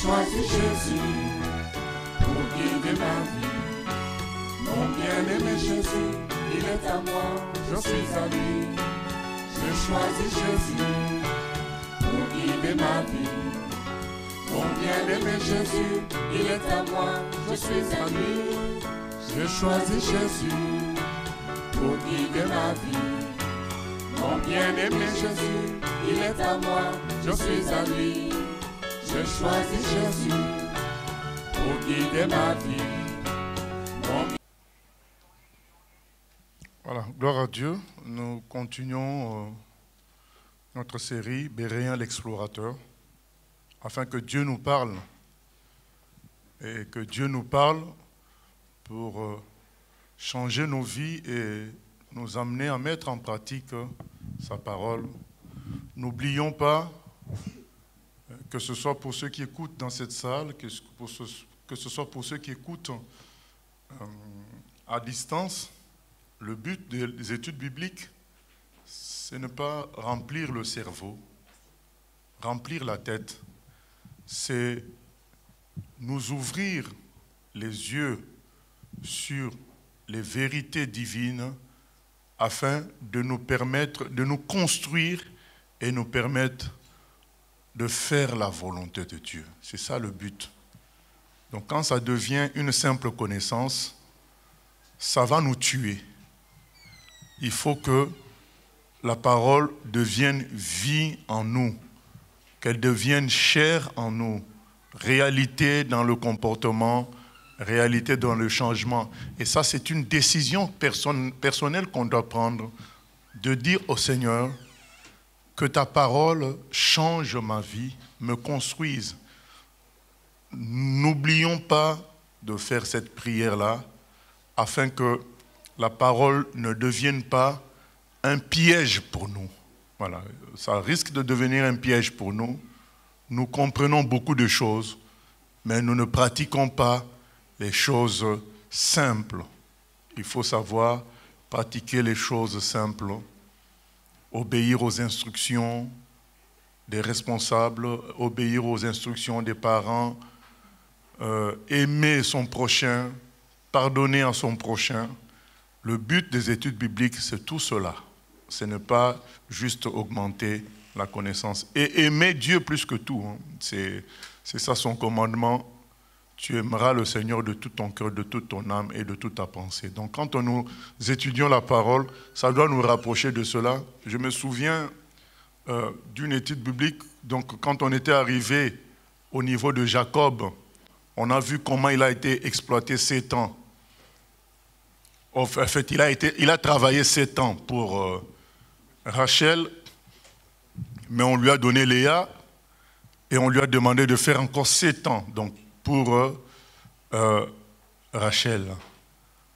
choisi Jésus pour guider ma vie. Mon bien-aimé Jésus, il est à moi, je suis à lui. J'ai choisi Jésus pour guider ma vie. Mon bien-aimé Jésus, il est à moi, je suis à lui. J'ai choisi Jésus pour guider ma vie. Mon bien-aimé Jésus, il est à moi, je suis à lui. J'ai choisi Jésus pour guider ma vie. Voilà, gloire à Dieu. Nous continuons notre série Béréen l'explorateur, afin que Dieu nous parle et que Dieu nous parle pour changer nos vies et nous amener à mettre en pratique sa parole. N'oublions pas que ce soit pour ceux qui écoutent dans cette salle, que ce soit pour ceux qui écoutent à distance, le but des études bibliques, c'est ne pas remplir le cerveau, remplir la tête, c'est nous ouvrir les yeux sur les vérités divines afin de nous permettre, de nous construire et nous permettre de faire la volonté de Dieu. C'est ça le but. Donc quand ça devient une simple connaissance, ça va nous tuer. Il faut que la parole devienne vie en nous, qu'elle devienne chair en nous, réalité dans le comportement, réalité dans le changement. Et ça, c'est une décision personnelle qu'on doit prendre, de dire au Seigneur que ta parole change ma vie, me construise. N'oublions pas de faire cette prière-là, afin que la parole ne devienne pas un piège pour nous. Voilà, ça risque de devenir un piège pour nous. Nous comprenons beaucoup de choses, mais nous ne pratiquons pas les choses simples. Il faut savoir pratiquer les choses simples, obéir aux instructions des responsables, obéir aux instructions des parents, aimer son prochain, pardonner à son prochain. Le but des études bibliques, c'est tout cela. Ce n'est pas juste augmenter la connaissance. Et aimer Dieu plus que tout. Hein. C'est ça son commandement. Tu aimeras le Seigneur de tout ton cœur, de toute ton âme et de toute ta pensée. Donc quand nous étudions la parole, ça doit nous rapprocher de cela. Je me souviens d'une étude biblique. Donc quand on était arrivé au niveau de Jacob, on a vu comment il a été exploité 7 ans. En fait, il a travaillé 7 ans pour Rachel, mais on lui a donné Léa et on lui a demandé de faire encore 7 ans donc, pour Rachel.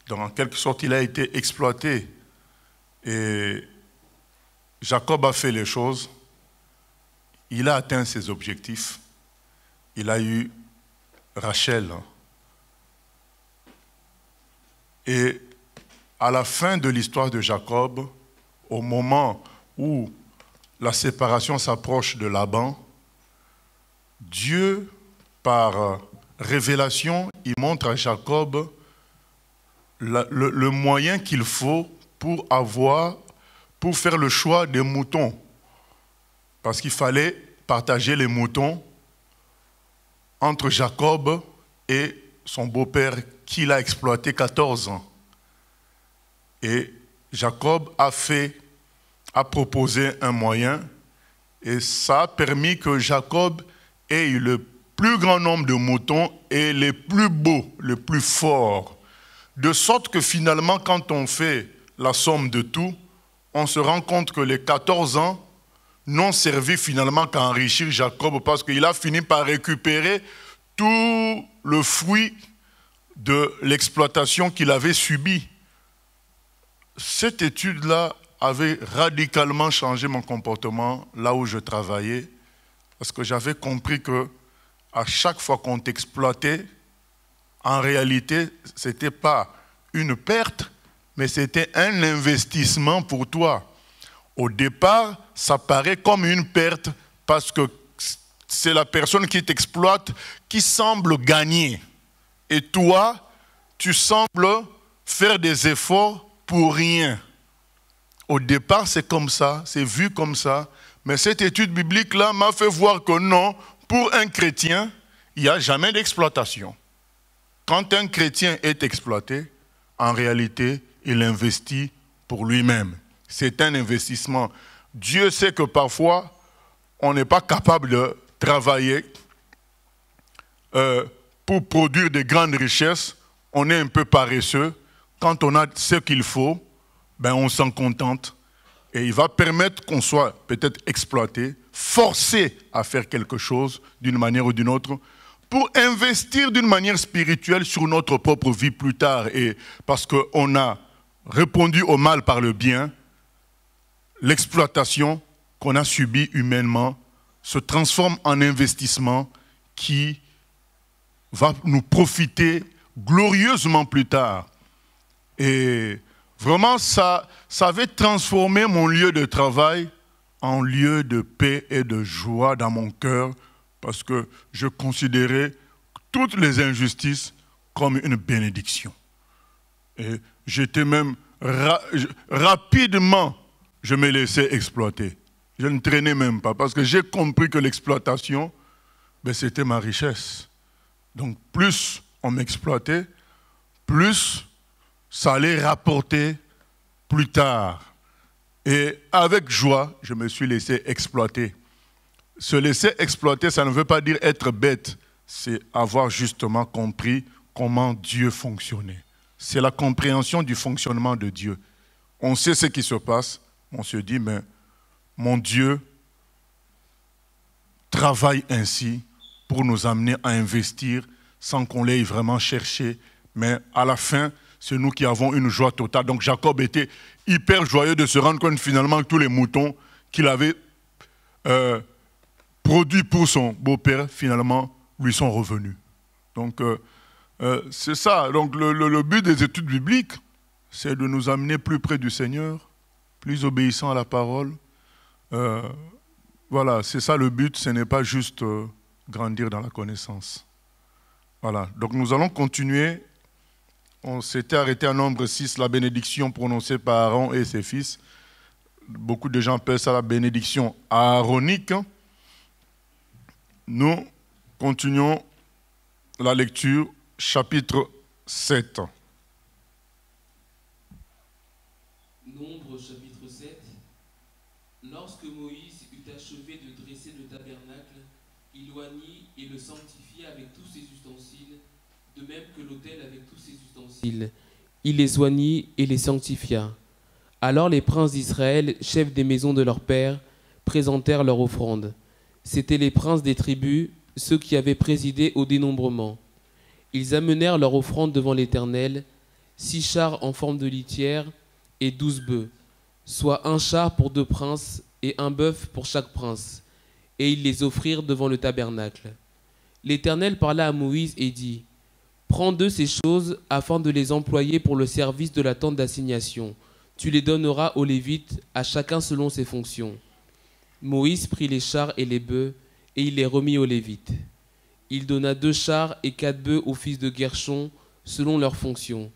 Donc en quelque sorte, il a été exploité. Et Jacob a fait les choses. Il a atteint ses objectifs. Il a eu Rachel. Et à la fin de l'histoire de Jacob, au moment où la séparation s'approche de Laban, Dieu, par révélation, il montre à Jacob le moyen qu'il faut pour faire le choix des moutons. Parce qu'il fallait partager les moutons entre Jacob et son beau-père qu'il a exploité 14 ans. Et Jacob a proposé un moyen et ça a permis que Jacob ait eu le plus grand nombre de moutons et les plus beaux, les plus forts. De sorte que finalement, quand on fait la somme de tout, on se rend compte que les 14 ans n'ont servi finalement qu'à enrichir Jacob parce qu'il a fini par récupérer tout le fruit de l'exploitation qu'il avait subie. Cette étude-là avait radicalement changé mon comportement là où je travaillais parce que j'avais compris que à chaque fois qu'on t'exploitait, en réalité, ce n'était pas une perte, mais c'était un investissement pour toi. Au départ, ça paraît comme une perte parce que c'est la personne qui t'exploite qui semble gagner. Et toi, tu sembles faire des efforts pour rien. Au départ, c'est comme ça, c'est vu comme ça. Mais cette étude biblique-là m'a fait voir que non, pour un chrétien, il n'y a jamais d'exploitation. Quand un chrétien est exploité, en réalité, il investit pour lui-même. C'est un investissement. Dieu sait que parfois, on n'est pas capable de travailler pour produire de grandes richesses. On est un peu paresseux. Quand on a ce qu'il faut, ben on s'en contente. Et il va permettre qu'on soit peut-être exploité, forcé à faire quelque chose d'une manière ou d'une autre, pour investir d'une manière spirituelle sur notre propre vie plus tard. Et parce qu'on a répondu au mal par le bien, l'exploitation qu'on a subie humainement se transforme en investissement qui va nous profiter glorieusement plus tard. Et vraiment, ça avait transformé mon lieu de travail en lieu de paix et de joie dans mon cœur, parce que je considérais toutes les injustices comme une bénédiction. Et j'étais même rapidement, je me laissais exploiter. Je ne traînais même pas, parce que j'ai compris que l'exploitation, ben, c'était ma richesse. Donc plus on m'exploitait, plus ça allait rapporter plus tard. Et avec joie, je me suis laissé exploiter. Se laisser exploiter, ça ne veut pas dire être bête. C'est avoir justement compris comment Dieu fonctionnait. C'est la compréhension du fonctionnement de Dieu. On sait ce qui se passe. On se dit, mais mon Dieu travaille ainsi pour nous amener à investir sans qu'on l'ait vraiment cherché. Mais à la fin, c'est nous qui avons une joie totale. Donc Jacob était hyper joyeux de se rendre compte finalement que tous les moutons qu'il avait produits pour son beau-père, finalement, lui sont revenus. Donc c'est ça. Donc le but des études bibliques, c'est de nous amener plus près du Seigneur, plus obéissant à la parole. Voilà, c'est ça le but. Ce n'est pas juste grandir dans la connaissance. Voilà. Donc nous allons continuer. On s'était arrêté à nombre 6, la bénédiction prononcée par Aaron et ses fils. Beaucoup de gens appellent ça la bénédiction aaronique. Nous continuons la lecture, chapitre 7. Nombre, chapitre 7. Lorsque Moïse eut achevé de dresser le tabernacle, il l'oignit et le sanctifia avec tous ses ustensiles, de même que l'autel avec tous ses ustensiles. Il les oignit et les sanctifia. Alors les princes d'Israël, chefs des maisons de leurs pères, présentèrent leur offrande. C'étaient les princes des tribus, ceux qui avaient présidé au dénombrement. Ils amenèrent leur offrande devant l'Éternel, 6 chars en forme de litière et 12 bœufs, soit un char pour 2 princes et un bœuf pour chaque prince. Et ils les offrirent devant le tabernacle. L'Éternel parla à Moïse et dit : Prends de ces choses afin de les employer pour le service de la tente d'assignation. Tu les donneras aux Lévites, à chacun selon ses fonctions. Moïse prit les chars et les bœufs, et il les remit aux Lévites. Il donna 2 chars et 4 bœufs aux fils de Gershon, selon leurs fonctions.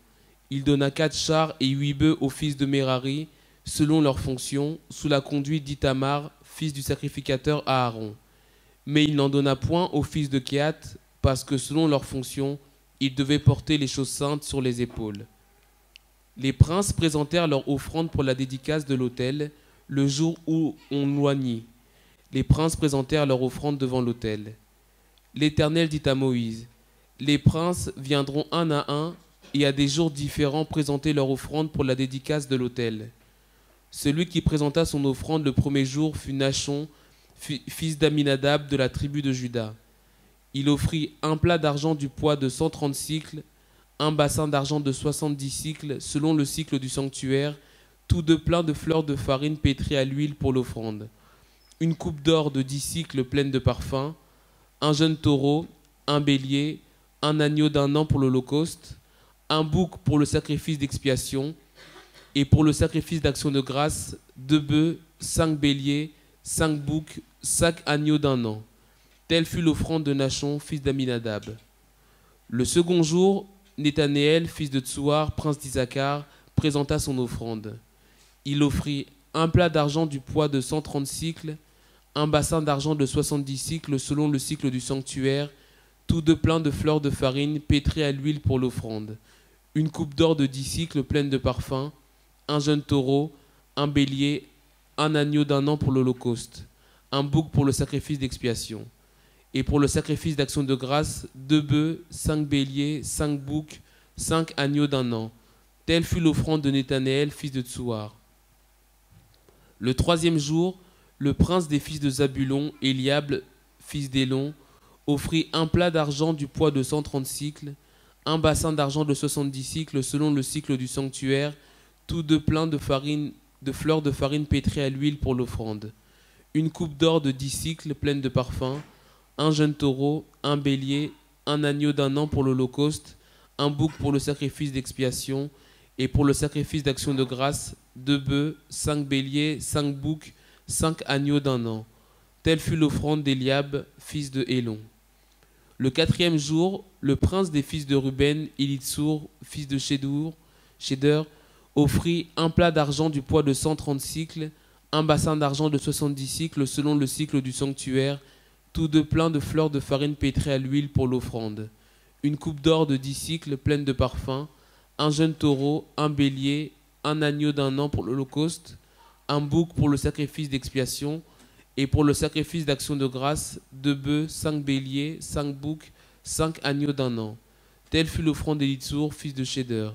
Il donna 4 chars et 8 bœufs aux fils de Merari, selon leurs fonctions, sous la conduite d'Ithamar, fils du sacrificateur Aaron. Mais il n'en donna point aux fils de Kehath, parce que selon leurs fonctions, ils devaient porter les choses saintes sur les épaules. Les princes présentèrent leur offrande pour la dédicace de l'autel, le jour où on l'oignit. Les princes présentèrent leur offrande devant l'autel. L'Éternel dit à Moïse : Les princes viendront un à un et à des jours différents présenter leur offrande pour la dédicace de l'autel. Celui qui présenta son offrande le premier jour fut Nachon, fils d'Aminadab de la tribu de Juda. Il offrit un plat d'argent du poids de 130 cycles, un bassin d'argent de 70 cycles selon le cycle du sanctuaire, tous 2 pleins de fleurs de farine pétries à l'huile pour l'offrande, une coupe d'or de 10 cycles pleine de parfums, un jeune taureau, un bélier, un agneau d'1 an pour l'holocauste, un bouc pour le sacrifice d'expiation, et pour le sacrifice d'action de grâce, 2 bœufs, 5 béliers, 5 boucs, 5 agneaux d'1 an. Telle fut l'offrande de Nachon, fils d'Aminadab. Le second jour, Nethanéel, fils de Tsuar, prince d'Issacar, présenta son offrande. Il offrit un plat d'argent du poids de 130 cycles, un bassin d'argent de 70 cycles selon le cycle du sanctuaire, tous deux pleins de fleurs de farine pétrées à l'huile pour l'offrande, une coupe d'or de 10 cycles pleine de parfums, un jeune taureau, un bélier, un agneau d'1 an pour l'holocauste, un bouc pour le sacrifice d'expiation. Et pour le sacrifice d'action de grâce, 2 bœufs, 5 béliers, 5 boucs, 5 agneaux d'1 an. Telle fut l'offrande de Nethanéel, fils de Tsuar. Le 3e jour, le prince des fils de Zabulon, Eliab, fils d'Élon, offrit un plat d'argent du poids de 130 cycles, un bassin d'argent de 70 cycles selon le cycle du sanctuaire, tous deux pleins de farine, de fleurs de farine pétrées à l'huile pour l'offrande, une coupe d'or de 10 cycles pleine de parfums, un jeune taureau, un bélier, un agneau d'1 an pour l'holocauste, un bouc pour le sacrifice d'expiation, et pour le sacrifice d'action de grâce, 2 bœufs, 5 béliers, 5 boucs, 5 agneaux d'1 an. Telle fut l'offrande d'Eliab, fils de Hélon. Le 4e jour, le prince des fils de Ruben, Élitsour, fils de Chéder, offrit un plat d'argent du poids de 130 cycles, un bassin d'argent de 70 cycles selon le cycle du sanctuaire, tous deux pleins de fleurs de farine pétrées à l'huile pour l'offrande, une coupe d'or de 10 cycles pleine de parfums, un jeune taureau, un bélier, un agneau d'1 an pour l'holocauste, un bouc pour le sacrifice d'expiation, et pour le sacrifice d'action de grâce, 2 bœufs, 5 béliers, 5 boucs, 5 agneaux d'1 an. Telle fut l'offrande d'Élitsour, fils de Chéder.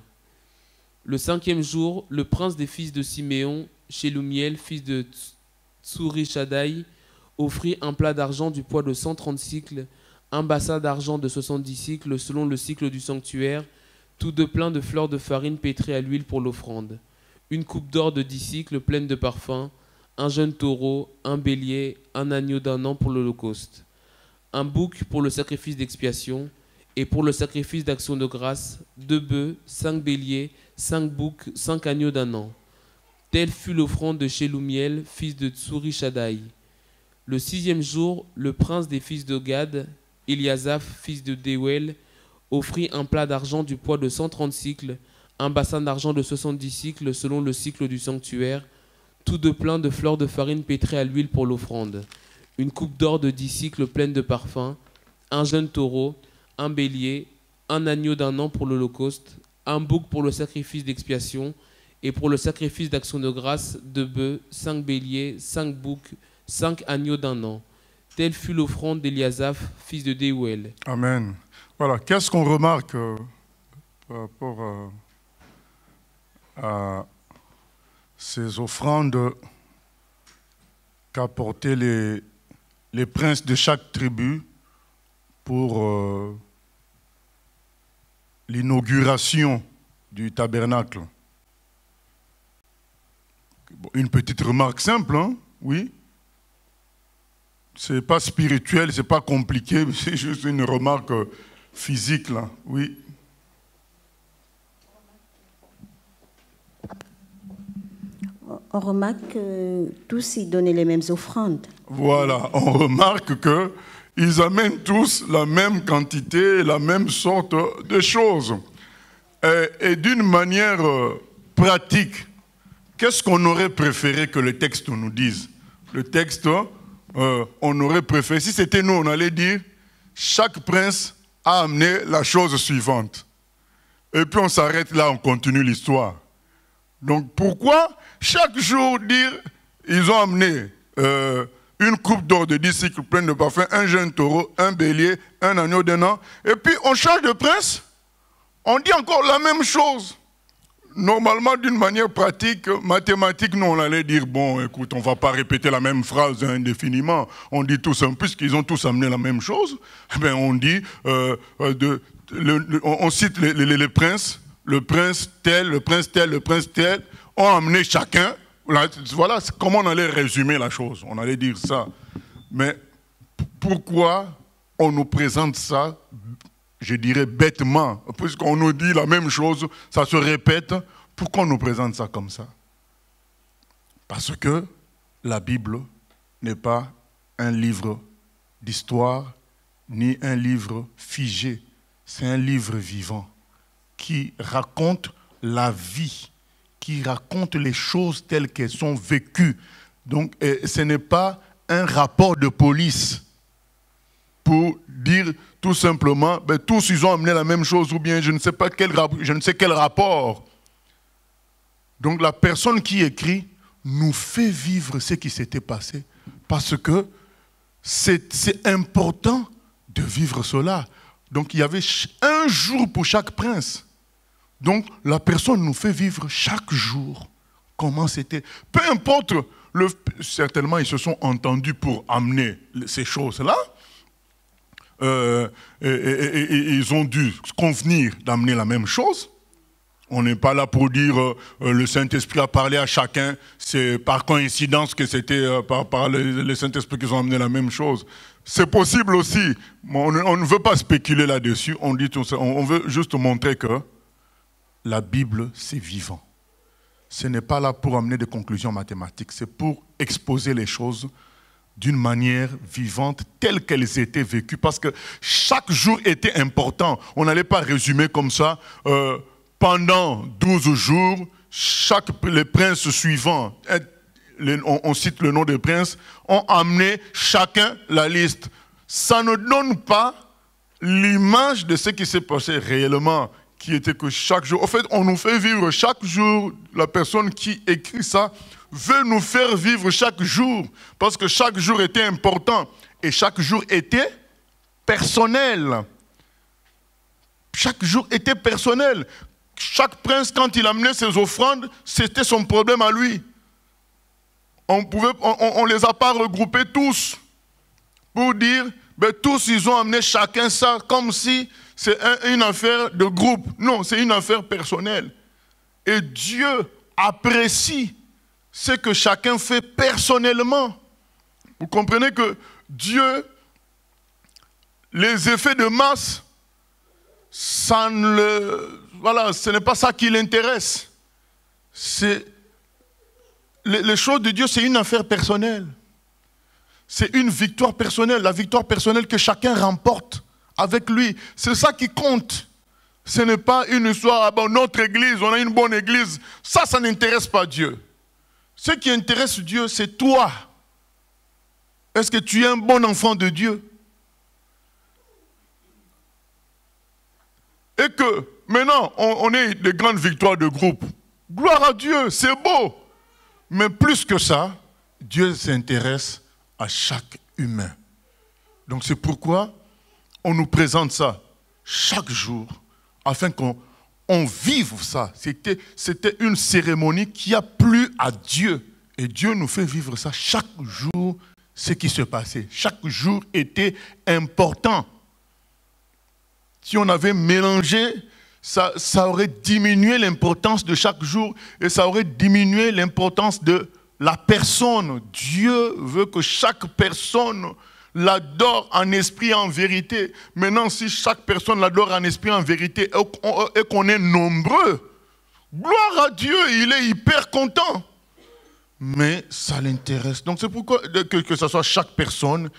Le 5e jour, le prince des fils de Siméon, Shelumiel, fils de Tsurishadai, offrit un plat d'argent du poids de 130 cycles, un bassin d'argent de 70 cycles selon le cycle du sanctuaire, tous deux pleins de fleurs de farine pétrées à l'huile pour l'offrande, une coupe d'or de 10 cycles pleine de parfums, un jeune taureau, un bélier, un agneau d'1 an pour l'holocauste, un bouc pour le sacrifice d'expiation, et pour le sacrifice d'action de grâce, 2 bœufs, 5 béliers, 5 boucs, 5 agneaux d'1 an. Telle fut l'offrande de Shelumiel, fils de Tsurishadai. Le 6e jour, le prince des fils de Gad, Eliasaph, fils de Deuel, offrit un plat d'argent du poids de 130 cycles, un bassin d'argent de 70 cycles selon le cycle du sanctuaire, tous deux pleins de fleurs de farine pétrées à l'huile pour l'offrande, une coupe d'or de 10 cycles pleine de parfums, un jeune taureau, un bélier, un agneau d'1 an pour l'holocauste, un bouc pour le sacrifice d'expiation, et pour le sacrifice d'action de grâce, 2 bœufs, 5 béliers, 5 boucs, 5 agneaux d'1 an. Telle fut l'offrande d'Eliasaph, fils de Deuel. Amen. Voilà, qu'est-ce qu'on remarque par rapport à ces offrandes qu'apportaient les princes de chaque tribu pour l'inauguration du tabernacle. Une petite remarque simple, hein? Oui. Ce n'est pas spirituel, ce n'est pas compliqué, c'est juste une remarque physique, là. Oui. On remarque que tous ils donnaient les mêmes offrandes. Voilà, on remarque qu'ils amènent tous la même quantité, la même sorte de choses. Et d'une manière pratique, qu'est-ce qu'on aurait préféré que le texte nous dise? Le texte, on aurait préféré, si c'était nous, on allait dire, chaque prince a amené la chose suivante. Et puis on s'arrête là, on continue l'histoire. Donc pourquoi chaque jour dire, ils ont amené une coupe d'or de 10 cycles pleine de parfums, un jeune taureau, un bélier, un agneau d'1 an, et puis on change de prince, on dit encore la même chose. Normalement, d'une manière pratique, mathématique, nous on allait dire, bon, écoute, on ne va pas répéter la même phrase indéfiniment. On dit tous, puisqu'ils ont tous amené la même chose, ben on dit, on cite les princes, le prince tel, le prince tel, le prince tel, ont amené chacun. Voilà comment on allait résumer la chose. On allait dire ça. Mais pourquoi on nous présente ça, je dirais bêtement, puisqu'on nous dit la même chose, ça se répète, pourquoi on nous présente ça comme ça? Parce que la Bible n'est pas un livre d'histoire, ni un livre figé. C'est un livre vivant qui raconte la vie, qui raconte les choses telles qu'elles sont vécues. Donc, ce n'est pas un rapport de police pour dire tout simplement, ben, tous ils ont amené la même chose, ou bien je ne sais quel rapport. Donc la personne qui écrit nous fait vivre ce qui s'était passé, parce que c'est important de vivre cela. Donc il y avait un jour pour chaque prince. Donc la personne nous fait vivre chaque jour comment c'était. Peu importe, certainement ils se sont entendus pour amener ces choses-là. Ils ont dû convenir d'amener la même chose. On n'est pas là pour dire le Saint-Esprit a parlé à chacun. C'est par coïncidence que c'était par le Saint-Esprit qu'ils ont amené la même chose. C'est possible aussi. On ne veut pas spéculer là-dessus. On veut juste montrer que la Bible, c'est vivant. Ce n'est pas là pour amener des conclusions mathématiques. C'est pour exposer les choses d'une manière vivante, telles qu'elles étaient vécues. Parce que chaque jour était important. On n'allait pas résumer comme ça. Pendant 12 jours, les princes suivants, on cite le nom des princes, ont amené chacun la liste. Ça ne donne pas l'image de ce qui s'est passé réellement, qui était que chaque jour, en fait, on nous fait vivre chaque jour. La personne qui écrit ça veut nous faire vivre chaque jour, parce que chaque jour était important et chaque jour était personnel. Chaque jour était personnel. Chaque prince, quand il amenait ses offrandes, c'était son problème à lui. On ne les a pas regroupés tous pour dire, ben, tous ils ont amené chacun ça comme si c'est une affaire de groupe. Non, c'est une affaire personnelle. Et Dieu apprécie ce que chacun fait personnellement. Vous comprenez que Dieu, les effets de masse, voilà, ce n'est pas ça qui l'intéresse. Les choses de Dieu, c'est une affaire personnelle. C'est une victoire personnelle, la victoire personnelle que chacun remporte avec lui. C'est ça qui compte. Ce n'est pas une histoire, notre église, on a une bonne église. Ça n'intéresse pas Dieu. Ce qui intéresse Dieu, c'est toi. Est-ce que tu es un bon enfant de Dieu? Et que maintenant, on ait de grandes victoires de groupe. Gloire à Dieu, c'est beau. Mais plus que ça, Dieu s'intéresse à chaque humain. Donc c'est pourquoi on nous présente ça chaque jour, afin qu'on vive ça. C'était une cérémonie qui a plu à Dieu. Et Dieu nous fait vivre ça chaque jour, ce qui se passait. Chaque jour était important. Si on avait mélangé, ça aurait diminué l'importance de chaque jour et ça aurait diminué l'importance de la personne. Dieu veut que chaque personne l'adore en esprit et en vérité. Maintenant, si chaque personne l'adore en esprit et en vérité et qu'on est nombreux, gloire à Dieu, il est hyper content. Mais ça l'intéresse. Donc c'est pourquoi que ce soit chaque personne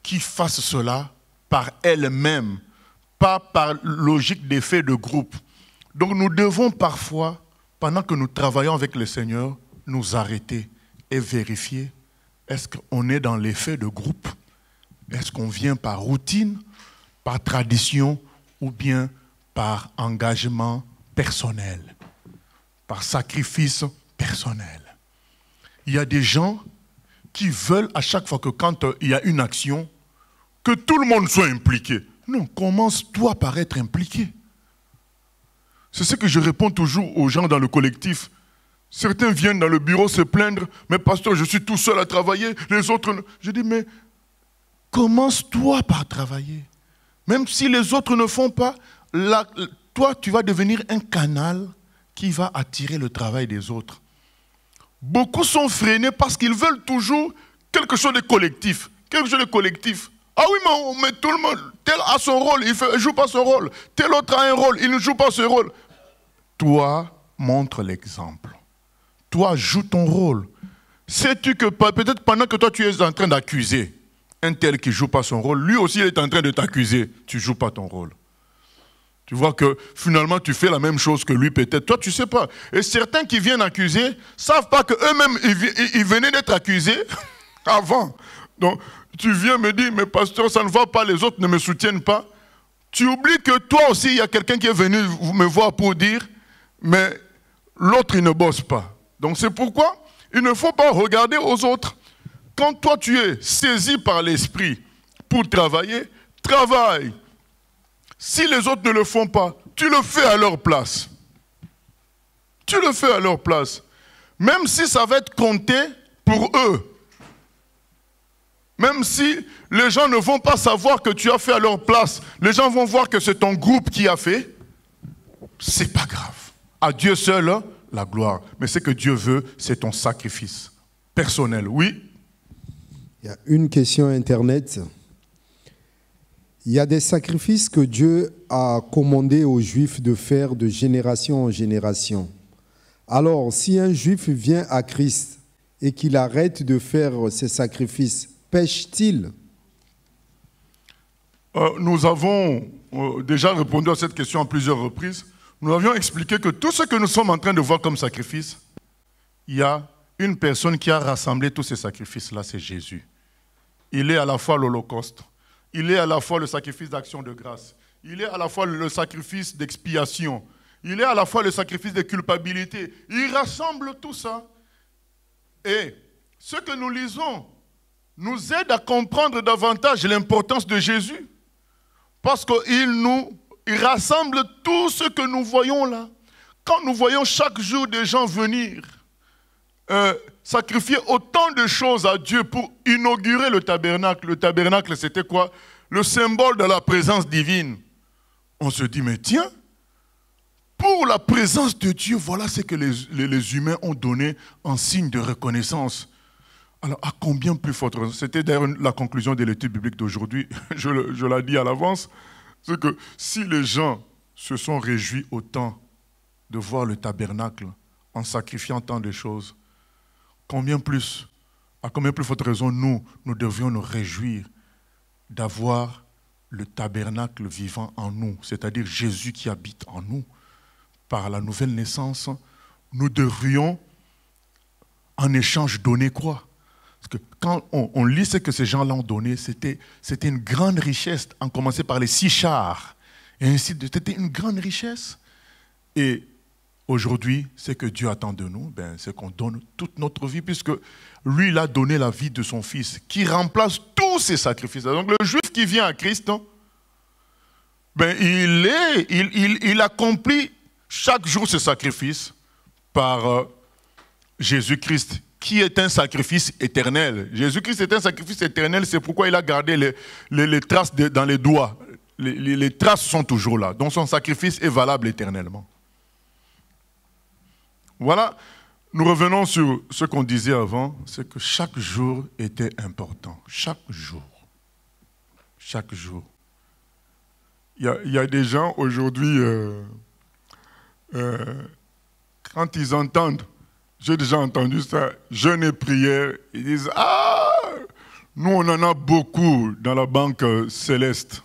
qui fasse cela par elle-même, pas par logique d'effet de groupe. Donc nous devons parfois, pendant que nous travaillons avec le Seigneur, nous arrêter et vérifier, est-ce qu'on est dans l'effet de groupe? Est-ce qu'on vient par routine, par tradition ou bien par engagement personnel, par sacrifice personnel? Il y a des gens qui veulent à chaque fois que quand il y a une action, que tout le monde soit impliqué. Non, commence-toi par être impliqué. C'est ce que je réponds toujours aux gens dans le collectif. Certains viennent dans le bureau se plaindre, mais pasteur, je suis tout seul à travailler, les autres... Je dis, mais commence-toi par travailler. Même si les autres ne font pas, toi, tu vas devenir un canal qui va attirer le travail des autres. Beaucoup sont freinés parce qu'ils veulent toujours quelque chose de collectif. Quelque chose de collectif. Ah oui, mais tout le monde, tel a son rôle, il ne joue pas son rôle. Tel autre a un rôle, il ne joue pas ce rôle. Toi, montre l'exemple. Toi, joue ton rôle. Sais-tu que peut-être pendant que toi tu es en train d'accuser, un tel qui ne joue pas son rôle, lui aussi il est en train de t'accuser. Tu ne joues pas ton rôle. Tu vois que finalement tu fais la même chose que lui peut-être. Toi tu ne sais pas. Et certains qui viennent accuser ne savent pas qu'eux-mêmes ils venaient d'être accusés avant. Donc tu viens me dire, mais pasteur, ça ne va pas, les autres ne me soutiennent pas. Tu oublies que toi aussi il y a quelqu'un qui est venu me voir pour dire, mais l'autre il ne bosse pas. Donc c'est pourquoi il ne faut pas regarder aux autres. Quand toi tu es saisi par l'esprit pour travailler, travaille. Si les autres ne le font pas, tu le fais à leur place. Tu le fais à leur place. Même si ça va être compté pour eux. Même si les gens ne vont pas savoir que tu as fait à leur place, les gens vont voir que c'est ton groupe qui a fait, c'est pas grave. À Dieu seul, la gloire. Mais ce que Dieu veut, c'est ton sacrifice personnel. Oui? Il y a une question Internet. Il y a des sacrifices que Dieu a commandé aux Juifs de faire de génération en génération. Alors, si un Juif vient à Christ et qu'il arrête de faire ces sacrifices, pêche-t-il? Nous avons déjà répondu à cette question à plusieurs reprises. Nous avions expliqué que tout ce que nous sommes en train de voir comme sacrifice, il y a une personne qui a rassemblé tous ces sacrifices-là, c'est Jésus. Il est à la fois l'Holocauste, il est à la fois le sacrifice d'action de grâce, il est à la fois le sacrifice d'expiation, il est à la fois le sacrifice de culpabilité. Il rassemble tout ça. Et ce que nous lisons nous aide à comprendre davantage l'importance de Jésus. Parce qu'il rassemble tout ce que nous voyons là. Quand nous voyons chaque jour des gens venir sacrifier autant de choses à Dieu pour inaugurer le tabernacle, c'était quoi? Le symbole de la présence divine. On se dit, mais tiens, pour la présence de Dieu, voilà ce que les humains ont donné en signe de reconnaissance. Alors, à combien plus forte raison? C'était d'ailleurs la conclusion de l'étude biblique d'aujourd'hui, je l'ai dit à l'avance, c'est que si les gens se sont réjouis autant de voir le tabernacle en sacrifiant tant de choses, à combien plus forte raison nous devrions nous réjouir d'avoir le tabernacle vivant en nous, c'est-à-dire Jésus qui habite en nous. Par la nouvelle naissance, nous devrions en échange donner quoi? Parce que quand on lit ce que ces gens-là ont donné, c'était une grande richesse, en commençant par les 6 chars, et ainsi de suite. C'était une grande richesse. Et aujourd'hui, ce que Dieu attend de nous, c'est qu'on donne toute notre vie, puisque lui, il a donné la vie de son Fils, qui remplace tous ces sacrifices. Donc le Juif qui vient à Christ, il accomplit chaque jour ce sacrifice par Jésus-Christ, qui est un sacrifice éternel. Jésus-Christ est un sacrifice éternel, c'est pourquoi il a gardé les traces dans les doigts. Les traces sont toujours là, donc son sacrifice est valable éternellement. Voilà, nous revenons sur ce qu'on disait avant, c'est que chaque jour était important. Chaque jour. Chaque jour. Il y a des gens aujourd'hui, quand ils entendent, j'ai déjà entendu ça, jeûne et prière, ils disent « Ah, nous on en a beaucoup dans la banque céleste. »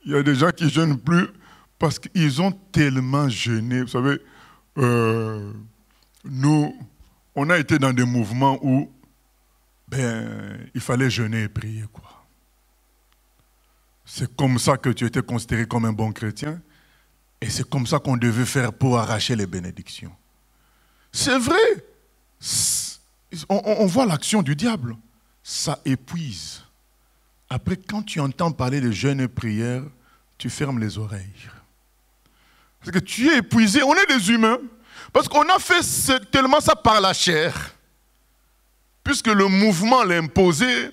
Il y a des gens qui ne jeûnent plus parce qu'ils ont tellement jeûné. Vous savez, nous, on a été dans des mouvements où il fallait jeûner et prier, quoi. C'est comme ça que tu étais considéré comme un bon chrétien et c'est comme ça qu'on devait faire pour arracher les bénédictions. C'est vrai. On voit l'action du diable. Ça épuise. Après, quand tu entends parler de jeûne et prière, tu fermes les oreilles. Parce que tu es épuisé. On est des humains. Parce qu'on a fait tellement ça par la chair. Puisque le mouvement l'a imposé,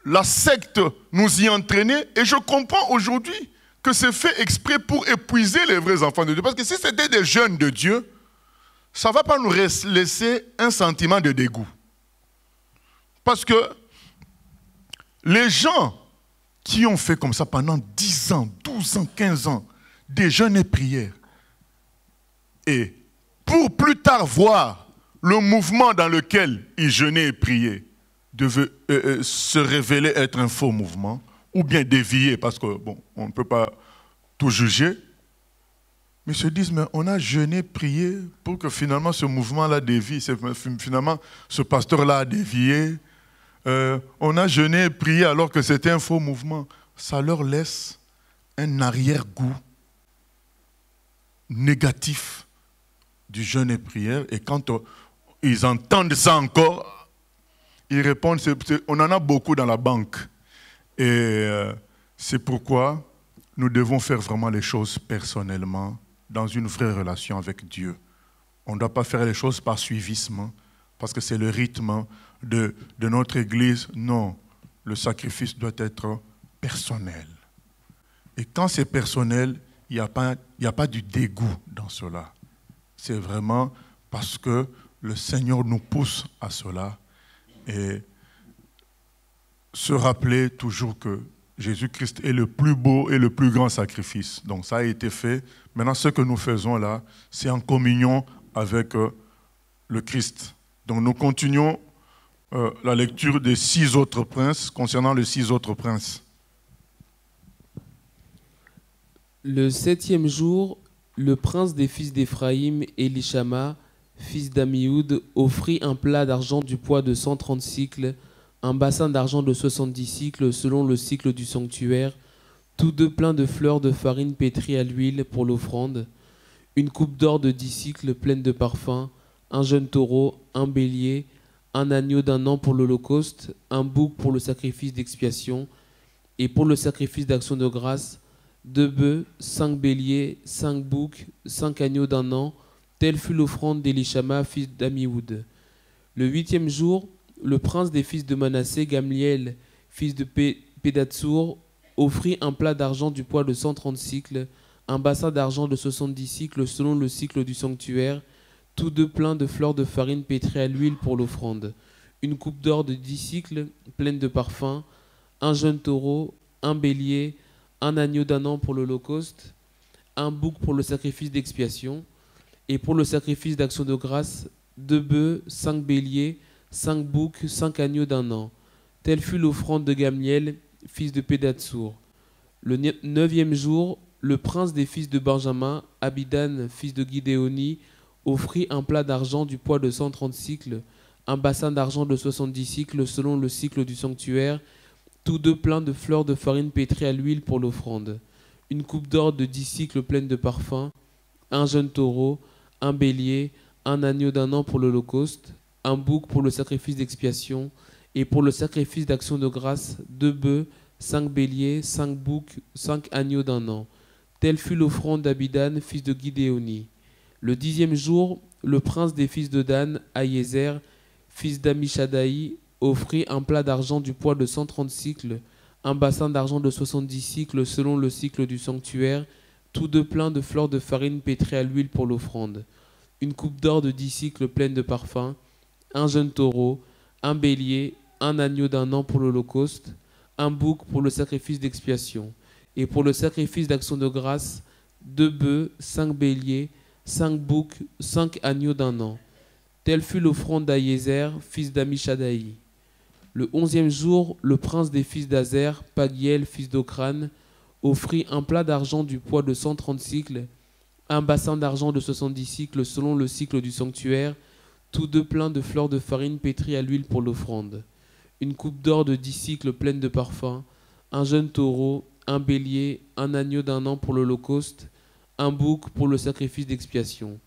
la secte nous y entraînait. Et je comprends aujourd'hui que c'est fait exprès pour épuiser les vrais enfants de Dieu. Parce que si c'était des jeunes de Dieu, ça ne va pas nous laisser un sentiment de dégoût. Parce que les gens qui ont fait comme ça pendant 10 ans, 12 ans, 15 ans, des jeûnes et prières, et pour plus tard voir le mouvement dans lequel ils jeûnaient et priaient, se révéler être un faux mouvement, ou bien dévier, parce que bon, on ne peut pas tout juger, mais se disent, mais on a jeûné, prié pour que finalement ce mouvement-là dévie, finalement ce pasteur-là a dévié, on a jeûné, prié alors que c'était un faux mouvement. Ça leur laisse un arrière-goût négatif du jeûne et prière, et quand ils entendent ça encore, ils répondent, on en a beaucoup dans la banque. Et c'est pourquoi nous devons faire vraiment les choses personnellement, dans une vraie relation avec Dieu. On ne doit pas faire les choses par suivisme, parce que c'est le rythme de notre Église. Non, le sacrifice doit être personnel. Et quand c'est personnel, il n'y a pas du dégoût dans cela. C'est vraiment parce que le Seigneur nous pousse à cela. Et se rappeler toujours que Jésus-Christ est le plus beau et le plus grand sacrifice. Donc ça a été fait. Maintenant, ce que nous faisons là, c'est en communion avec le Christ. Donc nous continuons la lecture des 6 autres princes, concernant les 6 autres princes. Le 7e jour, le prince des fils d'Éphraïm, Élishama, fils d'Amioud, offrit un plat d'argent du poids de 130 cycles, un bassin d'argent de 70 cycles selon le cycle du sanctuaire, tous deux pleins de fleurs de farine pétrie à l'huile pour l'offrande, une coupe d'or de 10 cycles pleine de parfums, un jeune taureau, un bélier, un agneau d'1 an pour l'holocauste, un bouc pour le sacrifice d'expiation, et pour le sacrifice d'action de grâce, 2 bœufs, 5 béliers, 5 boucs, 5 agneaux d'1 an, telle fut l'offrande d'Élishama, fils d'Amioud. Le 8e jour, le prince des fils de Manassé, Gamliel, fils de Pédatsour, offrit un plat d'argent du poids de 130 cycles, un bassin d'argent de 70 cycles selon le cycle du sanctuaire, tous deux pleins de fleurs de farine pétrie à l'huile pour l'offrande, une coupe d'or de 10 cycles pleine de parfums, un jeune taureau, un bélier, un agneau d'1 an pour l'holocauste, un bouc pour le sacrifice d'expiation, et pour le sacrifice d'action de grâce, 2 bœufs, 5 béliers, 5 boucs, 5 agneaux d'1 an. Telle fut l'offrande de Gamliel, fils de Pédatsour. Le 9e jour, le prince des fils de Benjamin, Abidan, fils de Gidéoni, offrit un plat d'argent du poids de 130 cycles, un bassin d'argent de 70 cycles selon le cycle du sanctuaire, tous deux pleins de fleurs de farine pétrie à l'huile pour l'offrande, une coupe d'or de 10 cycles pleine de parfums, un jeune taureau, un bélier, un agneau d'1 an pour l'holocauste, un bouc pour le sacrifice d'expiation, et pour le sacrifice d'action de grâce, 2 bœufs, 5 béliers, 5 boucs, 5 agneaux d'1 an. Telle fut l'offrande d'Abidan, fils de Gidéoni. Le 10e jour, le prince des fils de Dan, Aïézer, fils d'Amishadaï, offrit un plat d'argent du poids de 130 cycles, un bassin d'argent de 70 cycles selon le cycle du sanctuaire, tous deux pleins de fleurs de farine pétrie à l'huile pour l'offrande, une coupe d'or de 10 cycles pleine de parfums, un jeune taureau, un bélier, un agneau d'1 an pour l'holocauste, un bouc pour le sacrifice d'expiation, et pour le sacrifice d'action de grâce, 2 bœufs, 5 béliers, 5 boucs, 5 agneaux d'1 an. Telle fut l'offrande d'Aïézer, fils d'Amishadaï. Le 11e jour, le prince des fils d'Azer, Pagiel, fils d'Ocran, offrit un plat d'argent du poids de 130 cycles, un bassin d'argent de 70 cycles selon le cycle du sanctuaire, tous deux pleins de fleurs de farine pétrie à l'huile pour l'offrande, une coupe d'or de 10 cycles pleine de parfums, un jeune taureau, un bélier, un agneau d'1 an pour l'holocauste, un bouc pour le sacrifice d'expiation,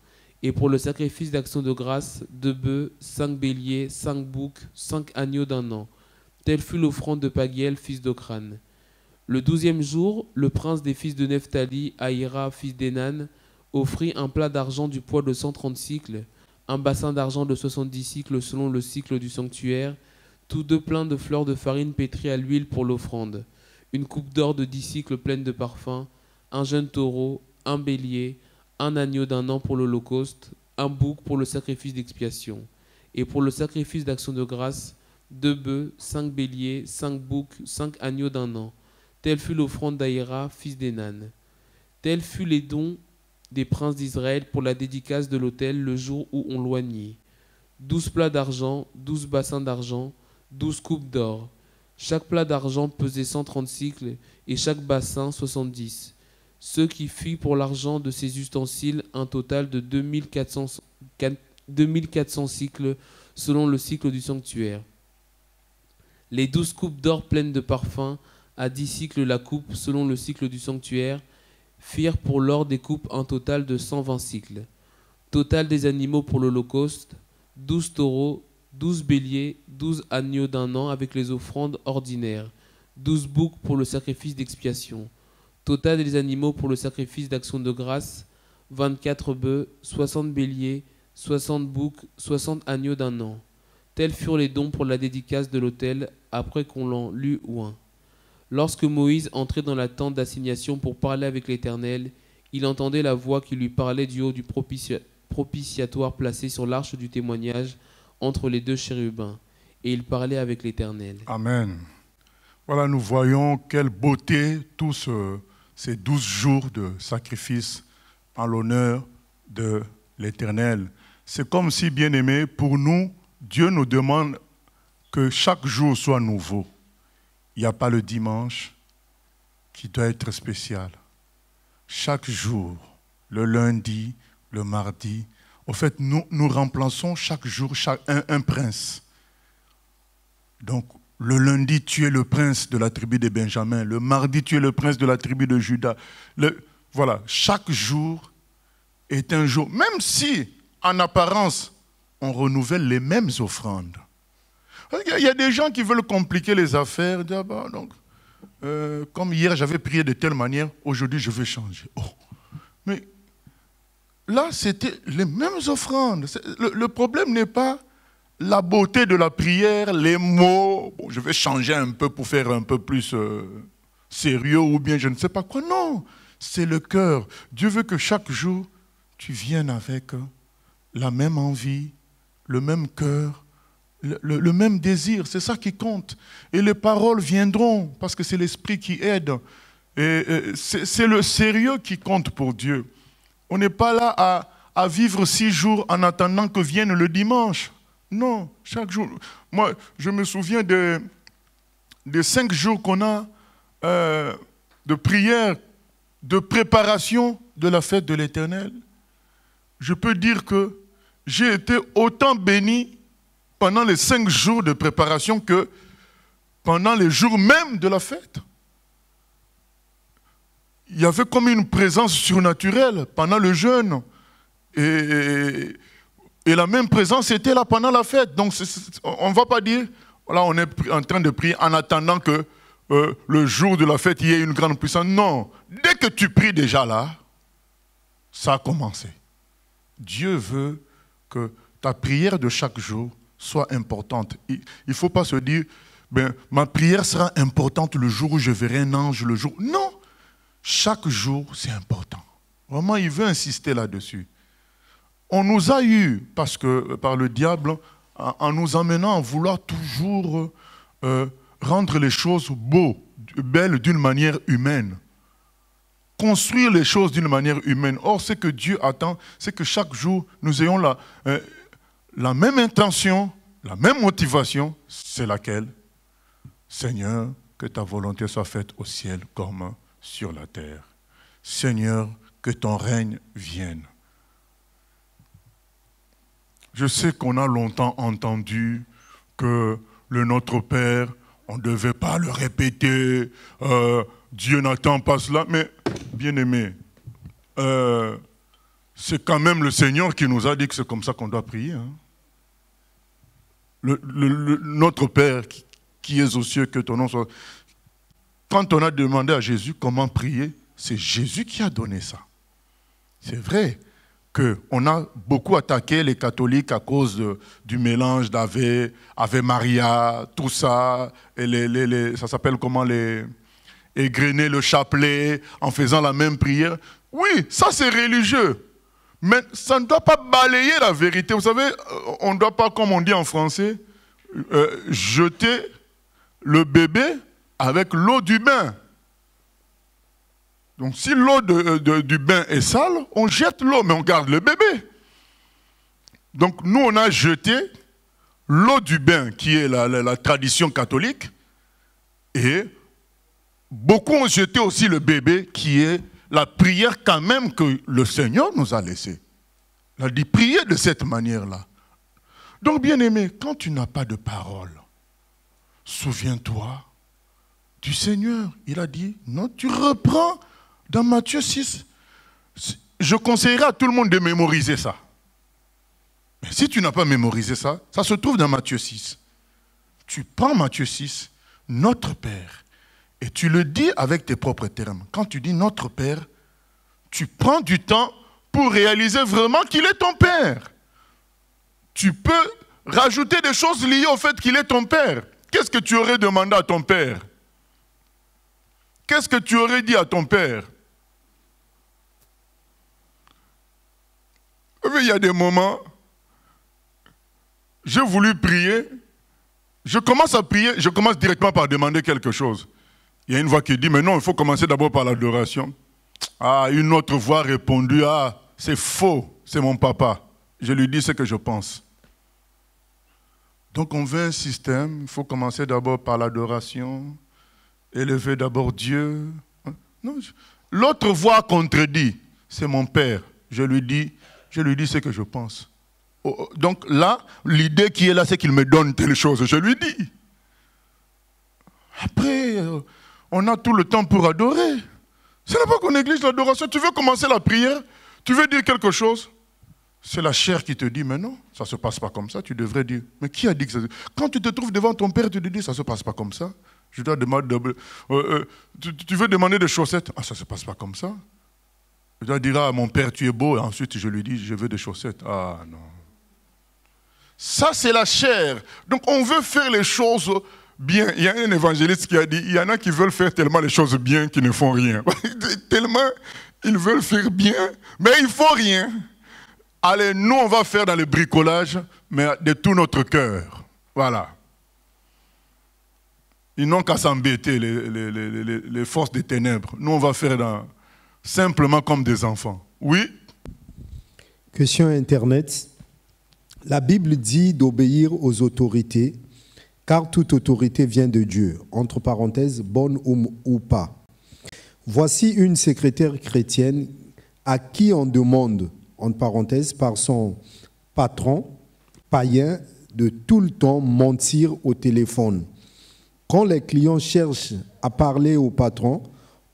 et pour le sacrifice d'action de grâce, 2 bœufs, 5 béliers, 5 boucs, 5 agneaux d'1 an. Telle fut l'offrande de Pagiel, fils d'Ocran. Le 12e jour, le prince des fils de Nephtali, Aïra, fils d'Enan, offrit un plat d'argent du poids de 130 cycles, un bassin d'argent de 70 cycles selon le cycle du sanctuaire, tous deux pleins de fleurs de farine pétrie à l'huile pour l'offrande, une coupe d'or de 10 cycles pleine de parfums, un jeune taureau, un bélier, un agneau d'1 an pour l'holocauste, un bouc pour le sacrifice d'expiation, et pour le sacrifice d'action de grâce, 2 bœufs, 5 béliers, 5 boucs, 5 agneaux d'1 an. Telle fut l'offrande d'Aïra, fils d'Enan. Tels furent les dons des princes d'Israël pour la dédicace de l'autel le jour où on l'oignit. 12 plats d'argent, 12 bassins d'argent, 12 coupes d'or. Chaque plat d'argent pesait 130 cycles, et chaque bassin 70. Ce qui fit pour l'argent de ces ustensiles un total de 2400 cycles, selon le cycle du sanctuaire. Les 12 coupes d'or pleines de parfums, à 10 cycles la coupe, selon le cycle du sanctuaire, firent pour l'or des coupes un total de 120 cycles. Total des animaux pour l'Holocauste, 12 taureaux, 12 béliers, 12 agneaux d'un an avec les offrandes ordinaires, 12 boucs pour le sacrifice d'expiation. Total des animaux pour le sacrifice d'action de grâce, 24 bœufs, 60 béliers, 60 boucs, 60 agneaux d'un an. Tels furent les dons pour la dédicace de l'autel après qu'on l'en l'eut oint. Lorsque Moïse entrait dans la tente d'assignation pour parler avec l'Éternel, il entendait la voix qui lui parlait du haut du propitiatoire placé sur l'arche du témoignage entre les deux chérubins. Et il parlait avec l'Éternel. Amen. Voilà, nous voyons quelle beauté tous ces 12 jours de sacrifice en l'honneur de l'Éternel. C'est comme si, bien-aimés, pour nous, Dieu nous demande que chaque jour soit nouveau. Il n'y a pas le dimanche qui doit être spécial. Chaque jour, le lundi, le mardi, en fait, nous remplaçons chaque jour un prince. Donc, le lundi, tu es le prince de la tribu de Benjamin. Le mardi, tu es le prince de la tribu de Juda. Voilà, chaque jour est un jour, même si, en apparence, on renouvelle les mêmes offrandes. Il y a des gens qui veulent compliquer les affaires. Dire, bah, donc, comme hier, j'avais prié de telle manière, aujourd'hui, je vais changer. Oh. Mais là, c'était les mêmes offrandes. Le problème n'est pas la beauté de la prière, les mots. Bon, je vais changer un peu pour faire un peu plus sérieux ou bien je ne sais pas quoi. Non, c'est le cœur. Dieu veut que chaque jour, tu viennes avec la même envie, le même cœur, le même désir. C'est ça qui compte. Et les paroles viendront parce que c'est l'Esprit qui aide. Et c'est le sérieux qui compte pour Dieu. On n'est pas là à vivre 6 jours en attendant que vienne le dimanche. Non, chaque jour. Moi, je me souviens des 5 jours qu'on a de prière, de préparation de la fête de l'Éternel. Je peux dire que j'ai été autant béni pendant les 5 jours de préparation que pendant les jours même de la fête. Il y avait comme une présence surnaturelle pendant le jeûne. Et la même présence était là pendant la fête. Donc on ne va pas dire, voilà, on est en train de prier en attendant que le jour de la fête, il y ait une grande puissance. Non, dès que tu pries déjà là, ça a commencé. Dieu veut que ta prière de chaque jour soit importante. Il ne faut pas se dire, ben, ma prière sera importante le jour où je verrai un ange, le jour... Non, chaque jour, c'est important. Vraiment, il veut insister là-dessus. On nous a eu, parce que par le diable, en nous emmenant à vouloir toujours rendre les choses belles d'une manière humaine. Construire les choses d'une manière humaine. Or, ce que Dieu attend, c'est que chaque jour, nous ayons la même intention, la même motivation, c'est laquelle? Seigneur, que ta volonté soit faite au ciel comme sur la terre. Seigneur, que ton règne vienne. Je sais qu'on a longtemps entendu que le Notre Père, on ne devait pas le répéter, Dieu n'attend pas cela, mais bien aimé, c'est quand même le Seigneur qui nous a dit que c'est comme ça qu'on doit prier. Hein. Notre Père qui est aux cieux, que ton nom soit... Quand on a demandé à Jésus comment prier, c'est Jésus qui a donné ça. C'est vrai qu'on a beaucoup attaqué les catholiques à cause du mélange d'Ave, Ave Maria, tout ça, et ça s'appelle comment égrener le chapelet en faisant la même prière. Oui, ça c'est religieux, mais ça ne doit pas balayer la vérité. Vous savez, on ne doit pas, comme on dit en français, jeter le bébé avec l'eau du bain. Donc si l'eau du bain est sale, on jette l'eau, mais on garde le bébé. Donc nous, on a jeté l'eau du bain, qui est la tradition catholique, et beaucoup ont jeté aussi le bébé, qui est la prière quand même que le Seigneur nous a laissée. Il a dit prier de cette manière-là. Donc, bien-aimé, quand tu n'as pas de parole, souviens-toi du Seigneur. Il a dit, non, tu reprends dans Matthieu 6. Je conseillerais à tout le monde de mémoriser ça. Mais si tu n'as pas mémorisé ça, ça se trouve dans Matthieu 6. Tu prends Matthieu 6, notre Père, et tu le dis avec tes propres termes. Quand tu dis notre Père, tu prends du temps pour réaliser vraiment qu'il est ton Père. Tu peux rajouter des choses liées au fait qu'il est ton Père. Qu'est-ce que tu aurais demandé à ton Père? Qu'est-ce que tu aurais dit à ton Père? Il y a des moments, j'ai voulu prier, je commence à prier, je commence directement par demander quelque chose. Il y a une voix qui dit, mais non, il faut commencer d'abord par l'adoration. Ah, une autre voix a répondu, ah, c'est faux, c'est mon papa. Je lui dis ce que je pense. Donc on veut un système, il faut commencer d'abord par l'adoration, élever d'abord Dieu. Non, l'autre voix contredit, c'est mon père. Je lui dis ce que je pense. Donc là, l'idée qui est là, c'est qu'il me donne telle chose. Je lui dis. Après, on a tout le temps pour adorer. Ce n'est pas qu'on néglige l'adoration. Tu veux commencer la prière, tu veux dire quelque chose. C'est la chair qui te dit, mais non, ça ne se passe pas comme ça. Tu devrais dire, mais qui a dit que ça... Quand tu te trouves devant ton père, tu te dis, ça ne se passe pas comme ça. Je dois demander... tu veux demander des chaussettes. Ah, ça ne se passe pas comme ça. Je dois dire à mon père, tu es beau, et ensuite je lui dis, je veux des chaussettes. Ah non. Ça, c'est la chair. Donc on veut faire les choses bien. Il y a un évangéliste qui a dit, il y en a qui veulent faire tellement les choses bien qu'ils ne font rien. Tellement ils veulent faire bien, mais ils ne font rien. Allez, nous, on va faire dans le bricolage, mais de tout notre cœur. Voilà. Ils n'ont qu'à s'embêter, les forces des ténèbres. Nous, on va faire simplement comme des enfants. Oui? Question Internet. La Bible dit d'obéir aux autorités, car toute autorité vient de Dieu, entre parenthèses, bonne ou pas. Voici une secrétaire chrétienne à qui on demande, entre parenthèses, par son patron païen, de tout le temps mentir au téléphone. Quand les clients cherchent à parler au patron,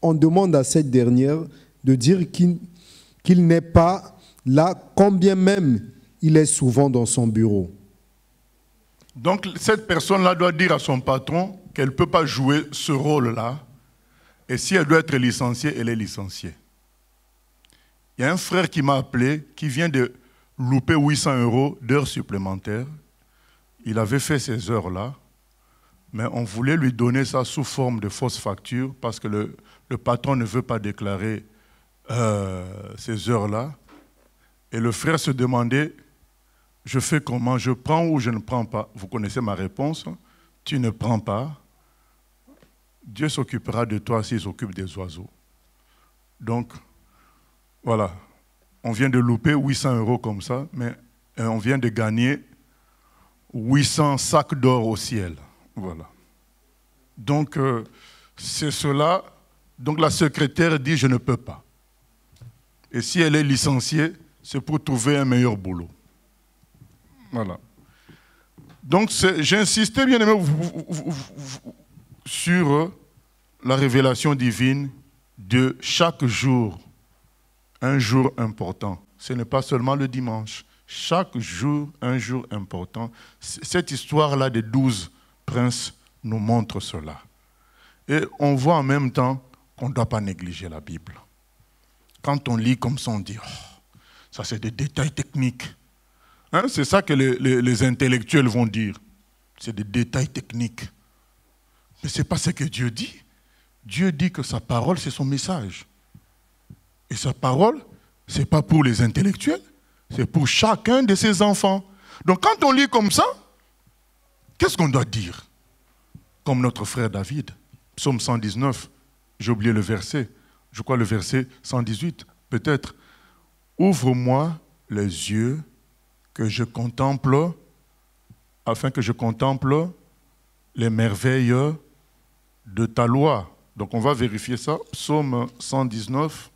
on demande à cette dernière de dire qu'il n'est pas là, quand bien même il est souvent dans son bureau. Donc cette personne-là doit dire à son patron qu'elle ne peut pas jouer ce rôle-là. Et si elle doit être licenciée, elle est licenciée. Il y a un frère qui m'a appelé, qui vient de louper 800 € d'heures supplémentaires. Il avait fait ces heures-là, mais on voulait lui donner ça sous forme de fausse facture parce que le patron ne veut pas déclarer ces heures-là. Et le frère se demandait, je fais comment? Je prends ou je ne prends pas? Vous connaissez ma réponse. Tu ne prends pas. Dieu s'occupera de toi s'il s'occupe des oiseaux. Donc, voilà. On vient de louper 800 € comme ça, mais on vient de gagner 800 sacs d'or au ciel. Voilà. Donc, c'est cela. Donc, la secrétaire dit, je ne peux pas. Et si elle est licenciée, c'est pour trouver un meilleur boulot. Voilà. Donc, j'ai insisté, bien aimé, sur la révélation divine de chaque jour, un jour important. Ce n'est pas seulement le dimanche. Chaque jour, un jour important. Cette histoire-là des 12 princes nous montre cela. Et on voit en même temps qu'on ne doit pas négliger la Bible. Quand on lit comme ça, on dit, oh, ça c'est des détails techniques. Hein, c'est ça que les intellectuels vont dire. C'est des détails techniques. Mais ce n'est pas ce que Dieu dit. Dieu dit que sa parole, c'est son message. Et sa parole, ce n'est pas pour les intellectuels, c'est pour chacun de ses enfants. Donc quand on lit comme ça, qu'est-ce qu'on doit dire? Comme notre frère David, psaume 119, j'ai oublié le verset, je crois le verset 118, peut-être. Ouvre-moi les yeux que je contemple afin que je contemple les merveilles de ta loi. Donc on va vérifier ça. Psaume 119,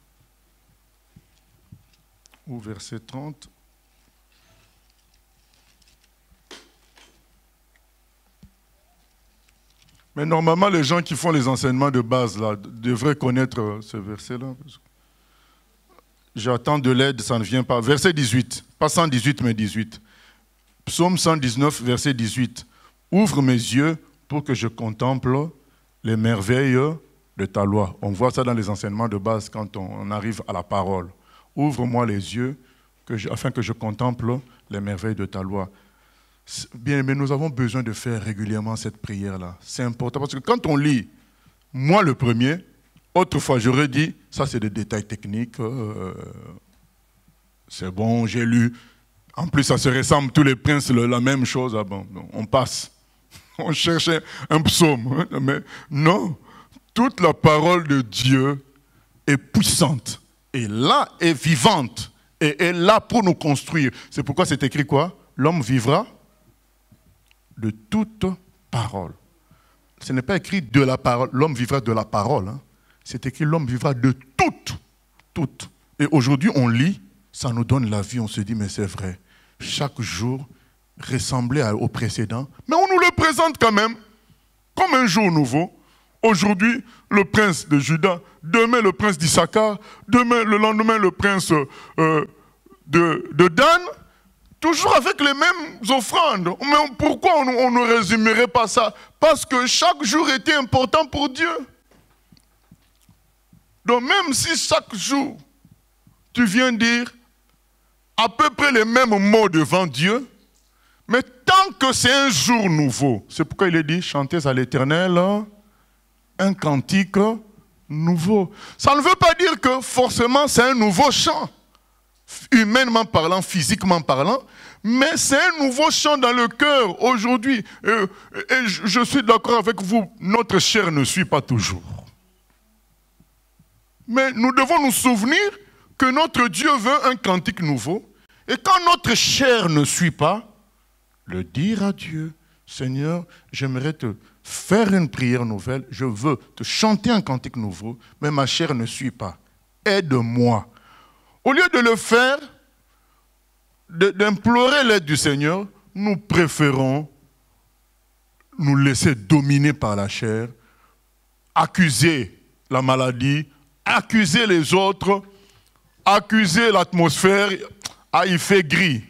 ou verset 30. Mais normalement, les gens qui font les enseignements de base là, devraient connaître ce verset-là. J'attends de l'aide, ça ne vient pas. Verset 18, pas 118, mais 18. Psaume 119, verset 18. Ouvre mes yeux pour que je contemple les merveilles de ta loi. On voit ça dans les enseignements de base quand on arrive à la parole. Ouvre-moi les yeux afin que je contemple les merveilles de ta loi. Bien, mais nous avons besoin de faire régulièrement cette prière-là. C'est important parce que quand on lit, moi le premier, autrefois j'aurais dit, ça c'est des détails techniques, c'est bon, j'ai lu. En plus, ça se ressemble, tous les princes, la même chose. Ah bon, on passe. On cherchait un psaume. Mais non, toute la parole de Dieu est puissante. Et là, est vivante. Et est là pour nous construire. C'est pourquoi c'est écrit quoi? L'homme vivra de toute parole. Ce n'est pas écrit de la parole. L'homme vivra de la parole. Hein. C'est écrit l'homme vivra de toute. Et aujourd'hui, on lit, ça nous donne la vie. On se dit, mais c'est vrai. Chaque jour ressemblait au précédent, mais on nous le présente quand même comme un jour nouveau. Aujourd'hui, le prince de Juda, demain le prince d'Issachar, le lendemain le prince de Dan, toujours avec les mêmes offrandes. Mais pourquoi on ne résumerait pas ça? Parce que chaque jour était important pour Dieu. Donc même si chaque jour, tu viens dire à peu près les mêmes mots devant Dieu, mais tant que c'est un jour nouveau, c'est pourquoi il est dit, chantez à l'Éternel un cantique nouveau. Ça ne veut pas dire que forcément c'est un nouveau chant, humainement parlant, physiquement parlant, mais c'est un nouveau chant dans le cœur aujourd'hui. Et je suis d'accord avec vous, notre chair ne suit pas toujours. Mais nous devons nous souvenir que notre Dieu veut un cantique nouveau. Et quand notre chair ne suit pas, le dire à Dieu, Seigneur, j'aimerais te faire une prière nouvelle, je veux te chanter un cantique nouveau, mais ma chair ne suit pas. Aide-moi. Au lieu de le faire, d'implorer l'aide du Seigneur, nous préférons nous laisser dominer par la chair, accuser la maladie, accuser les autres, accuser l'atmosphère. Ah, il fait gris.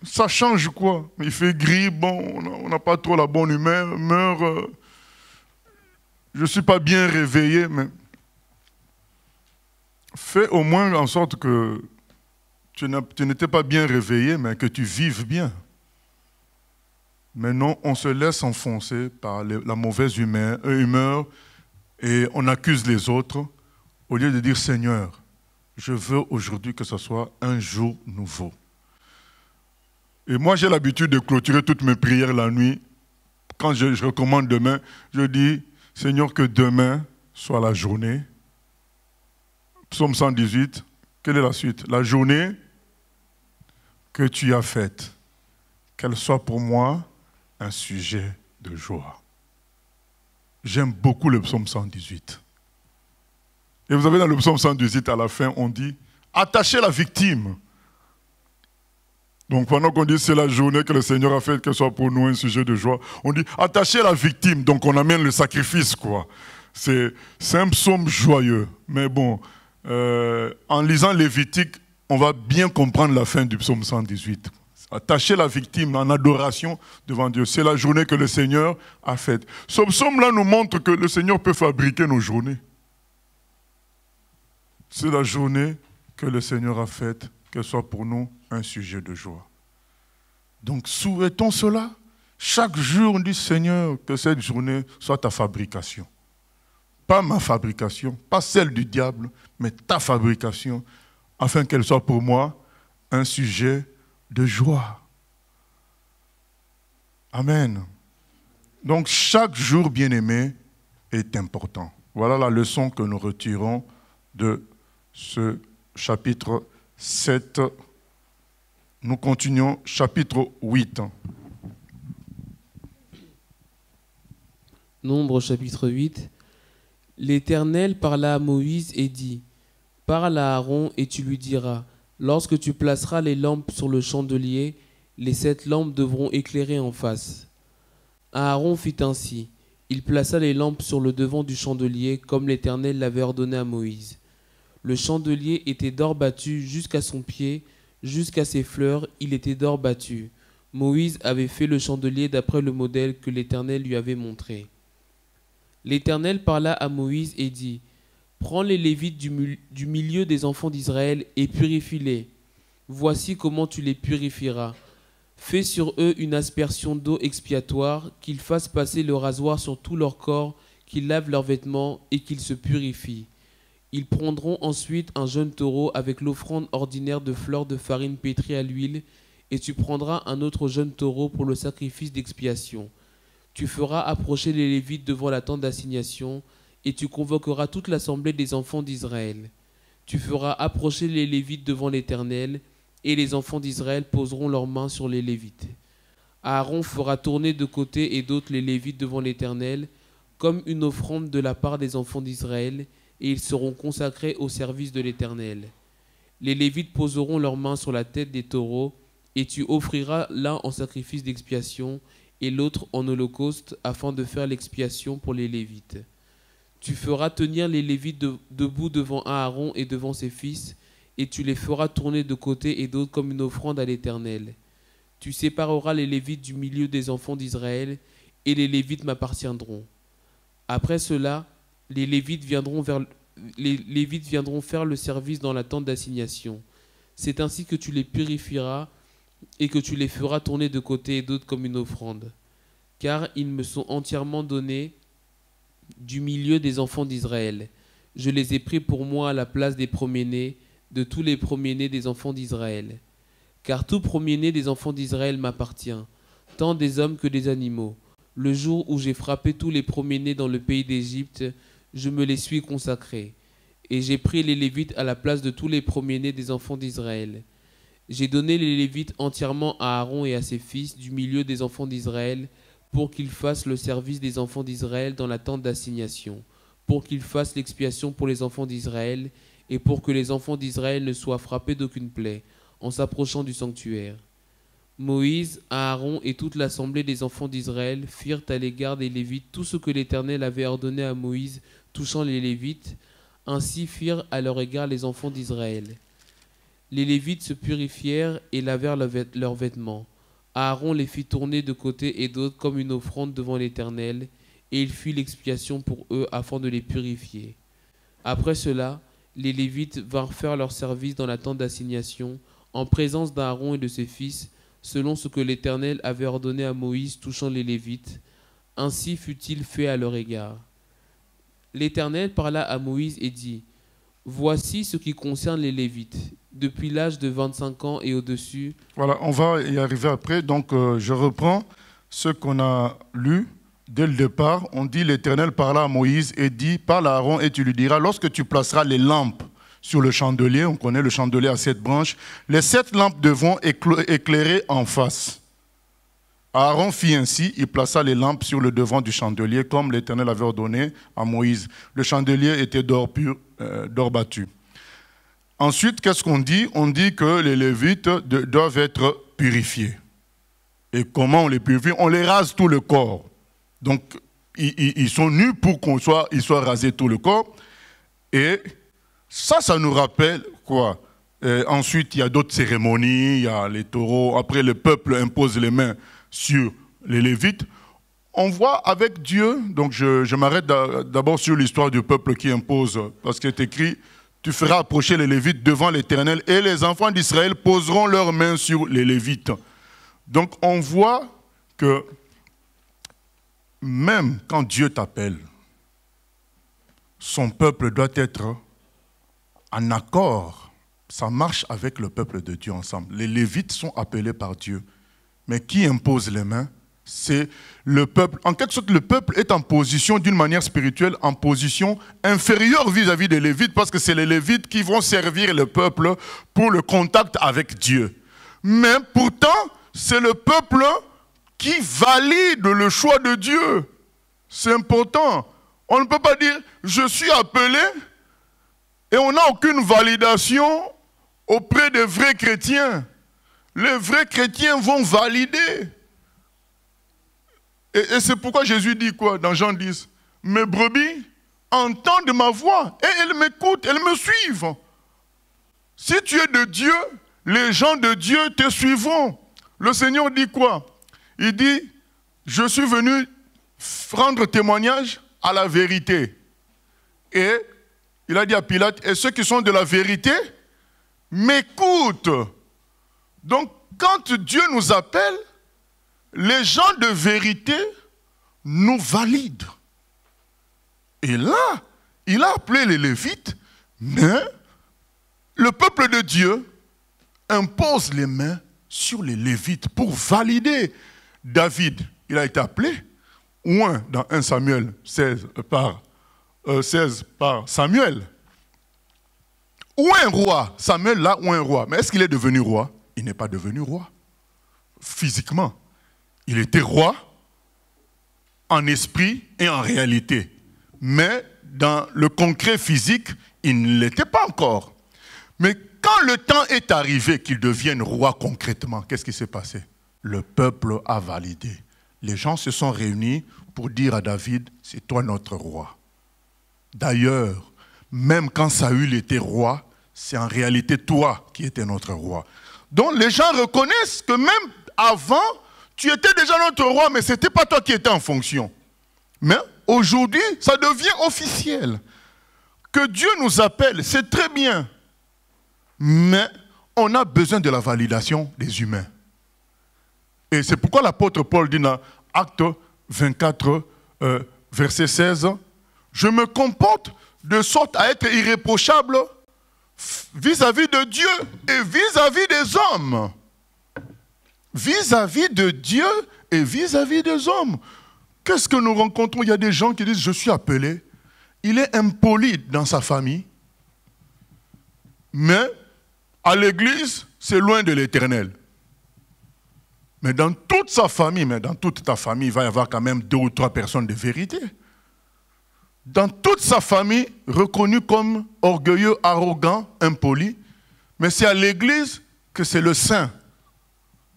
Ça change quoi? Il fait gris, bon, on n'a pas trop la bonne humeur. Je ne suis pas bien réveillé, mais fais au moins en sorte que tu n'étais pas bien réveillé, mais que tu vives bien. Mais non, on se laisse enfoncer par la mauvaise humeur et on accuse les autres au lieu de dire, Seigneur, je veux aujourd'hui que ce soit un jour nouveau. Et moi, j'ai l'habitude de clôturer toutes mes prières la nuit. Quand je recommande demain, je dis, Seigneur, que demain soit la journée. Psaume 118, quelle est la suite? La journée que tu as faite, qu'elle soit pour moi un sujet de joie. J'aime beaucoup le psaume 118. Et vous avez dans le psaume 118, à la fin, on dit, attachez la victime. Donc pendant qu'on dit c'est la journée que le Seigneur a faite, qu'elle soit pour nous un sujet de joie, on dit attachez la victime, donc on amène le sacrifice, quoi. C'est un psaume joyeux. Mais bon, en lisant Lévitique, on va bien comprendre la fin du psaume 118. Attachez la victime en adoration devant Dieu. C'est la journée que le Seigneur a faite. Ce psaume-là nous montre que le Seigneur peut fabriquer nos journées. C'est la journée que le Seigneur a faite, qu'elle soit pour nous un sujet de joie. Donc souhaitons cela. Chaque jour, on dit, Seigneur, que cette journée soit ta fabrication. Pas ma fabrication, pas celle du diable, mais ta fabrication, afin qu'elle soit pour moi un sujet de joie. Amen. Donc chaque jour, bien-aimé, est important. Voilà la leçon que nous retirons de ce chapitre 7. Nous continuons, chapitre 8. Nombre chapitre 8. L'Éternel parla à Moïse et dit, « Parle à Aaron et tu lui diras, lorsque tu placeras les lampes sur le chandelier, les 7 lampes devront éclairer en face. » Aaron fit ainsi. Il plaça les lampes sur le devant du chandelier, comme l'Éternel l'avait ordonné à Moïse. Le chandelier était d'or battu jusqu'à son pied, jusqu'à ses fleurs, il était d'or battu. Moïse avait fait le chandelier d'après le modèle que l'Éternel lui avait montré. L'Éternel parla à Moïse et dit, « Prends les Lévites du milieu des enfants d'Israël et purifie-les. Voici comment tu les purifieras. Fais sur eux une aspersion d'eau expiatoire, qu'ils fassent passer le rasoir sur tout leur corps, qu'ils lavent leurs vêtements et qu'ils se purifient. Ils prendront ensuite un jeune taureau avec l'offrande ordinaire de fleurs de farine pétrie à l'huile, et tu prendras un autre jeune taureau pour le sacrifice d'expiation. Tu feras approcher les Lévites devant la tente d'assignation, et tu convoqueras toute l'assemblée des enfants d'Israël. Tu feras approcher les Lévites devant l'Éternel, et les enfants d'Israël poseront leurs mains sur les Lévites. Aaron fera tourner de côté et d'autre les Lévites devant l'Éternel, comme une offrande de la part des enfants d'Israël, et ils seront consacrés au service de l'Éternel. Les Lévites poseront leurs mains sur la tête des taureaux, et tu offriras l'un en sacrifice d'expiation, et l'autre en holocauste, afin de faire l'expiation pour les Lévites. Tu feras tenir les Lévites debout devant Aaron et devant ses fils, et tu les feras tourner de côté et d'autre comme une offrande à l'Éternel. Tu sépareras les Lévites du milieu des enfants d'Israël, et les Lévites m'appartiendront. Après cela, les Lévites viendront faire le service dans la tente d'assignation. C'est ainsi que tu les purifieras et que tu les feras tourner de côté et d'autre comme une offrande. Car ils me sont entièrement donnés du milieu des enfants d'Israël. Je les ai pris pour moi à la place des premiers-nés, de tous les premiers-nés des enfants d'Israël. Car tout premier-né des enfants d'Israël m'appartient, tant des hommes que des animaux. Le jour où j'ai frappé tous les premiers-nés dans le pays d'Égypte, je me les suis consacrés. Et j'ai pris les Lévites à la place de tous les premiers-nés des enfants d'Israël. J'ai donné les Lévites entièrement à Aaron et à ses fils du milieu des enfants d'Israël, pour qu'ils fassent le service des enfants d'Israël dans la tente d'assignation, pour qu'ils fassent l'expiation pour les enfants d'Israël, et pour que les enfants d'Israël ne soient frappés d'aucune plaie, en s'approchant du sanctuaire. Moïse, Aaron et toute l'assemblée des enfants d'Israël firent à l'égard des Lévites tout ce que l'Éternel avait ordonné à Moïse touchant les Lévites, ainsi firent à leur égard les enfants d'Israël. Les Lévites se purifièrent et lavèrent leurs vêtements. Aaron les fit tourner de côté et d'autre comme une offrande devant l'Éternel, et il fit l'expiation pour eux afin de les purifier. Après cela, les Lévites vinrent faire leur service dans la tente d'assignation, en présence d'Aaron et de ses fils, selon ce que l'Éternel avait ordonné à Moïse touchant les Lévites. Ainsi fut-il fait à leur égard. L'Éternel parla à Moïse et dit, « Voici ce qui concerne les Lévites, depuis l'âge de 25 ans et au-dessus. » Voilà, on va y arriver après. Donc, je reprends ce qu'on a lu. Dès le départ, on dit l'Éternel parla à Moïse et dit, parle à Aaron et tu lui diras, lorsque tu placeras les lampes sur le chandelier, on connaît le chandelier à 7 branches, les 7 lampes devront éclairer en face. Aaron fit ainsi, il plaça les lampes sur le devant du chandelier comme l'Éternel avait ordonné à Moïse. Le chandelier était d'or pur, d'or battu. Ensuite, qu'est-ce qu'on dit? On dit que les Lévites doivent être purifiés. Et comment on les purifie? On les rase tout le corps. Donc, ils sont nus pour qu'ils soient rasés tout le corps. Et ça nous rappelle quoi? Ensuite, il y a d'autres cérémonies, il y a les taureaux. Après, le peuple impose les mains sur les Lévites. On voit avec Dieu, donc je m'arrête d'abord sur l'histoire du peuple qui impose, parce qu'il est écrit, tu feras approcher les Lévites devant l'Éternel et les enfants d'Israël poseront leurs mains sur les Lévites. Donc on voit que même quand Dieu t'appelle, son peuple doit être en accord. Ça marche avec le peuple de Dieu ensemble. Les Lévites sont appelés par Dieu. Mais qui impose les mains? C'est le peuple. En quelque sorte, le peuple est en position, d'une manière spirituelle, en position inférieure vis-à-vis des Lévites, parce que c'est les Lévites qui vont servir le peuple pour le contact avec Dieu. Mais pourtant, c'est le peuple qui valide le choix de Dieu. C'est important. On ne peut pas dire « je suis appelé » et on n'a aucune validation auprès des vrais chrétiens. Les vrais chrétiens vont valider. Et c'est pourquoi Jésus dit quoi dans Jean 10 ? Mes brebis entendent ma voix et elles m'écoutent, elles me suivent. Si tu es de Dieu, les gens de Dieu te suivront. Le Seigneur dit quoi? Il dit, je suis venu rendre témoignage à la vérité. Et il a dit à Pilate, et ceux qui sont de la vérité m'écoutent. Donc, quand Dieu nous appelle, les gens de vérité nous valident. Et là, il a appelé les Lévites, mais le peuple de Dieu impose les mains sur les Lévites pour valider. David, il a été appelé, oint dans 1 Samuel 16 par Samuel. Ou un roi, Samuel là, ou un roi. Mais est-ce qu'il est devenu roi? Il n'est pas devenu roi. Physiquement. Il était roi en esprit et en réalité. Mais dans le concret physique, il ne l'était pas encore. Mais quand le temps est arrivé qu'il devienne roi concrètement, qu'est-ce qui s'est passé? Le peuple a validé. Les gens se sont réunis pour dire à David, c'est toi notre roi. D'ailleurs, même quand Saül était roi, c'est en réalité toi qui étais notre roi. Donc les gens reconnaissent que même avant, tu étais déjà notre roi, mais ce n'était pas toi qui étais en fonction. Mais aujourd'hui, ça devient officiel. Que Dieu nous appelle, c'est très bien. Mais on a besoin de la validation des humains. Et c'est pourquoi l'apôtre Paul dit dans Acte 24, verset 16, « Je me comporte de sorte à être irréprochable vis-à-vis de Dieu et vis-à-vis des hommes. » Vis-à-vis de Dieu et vis-à-vis des hommes. Qu'est-ce que nous rencontrons? Il y a des gens qui disent « Je suis appelé ». Il est impoli dans sa famille, mais à l'église, c'est loin de l'Éternel. Mais dans toute sa famille, mais dans toute ta famille, il va y avoir quand même 2 ou 3 personnes de vérité. Dans toute sa famille, reconnu comme orgueilleux, arrogant, impoli, mais c'est à l'église que c'est le saint.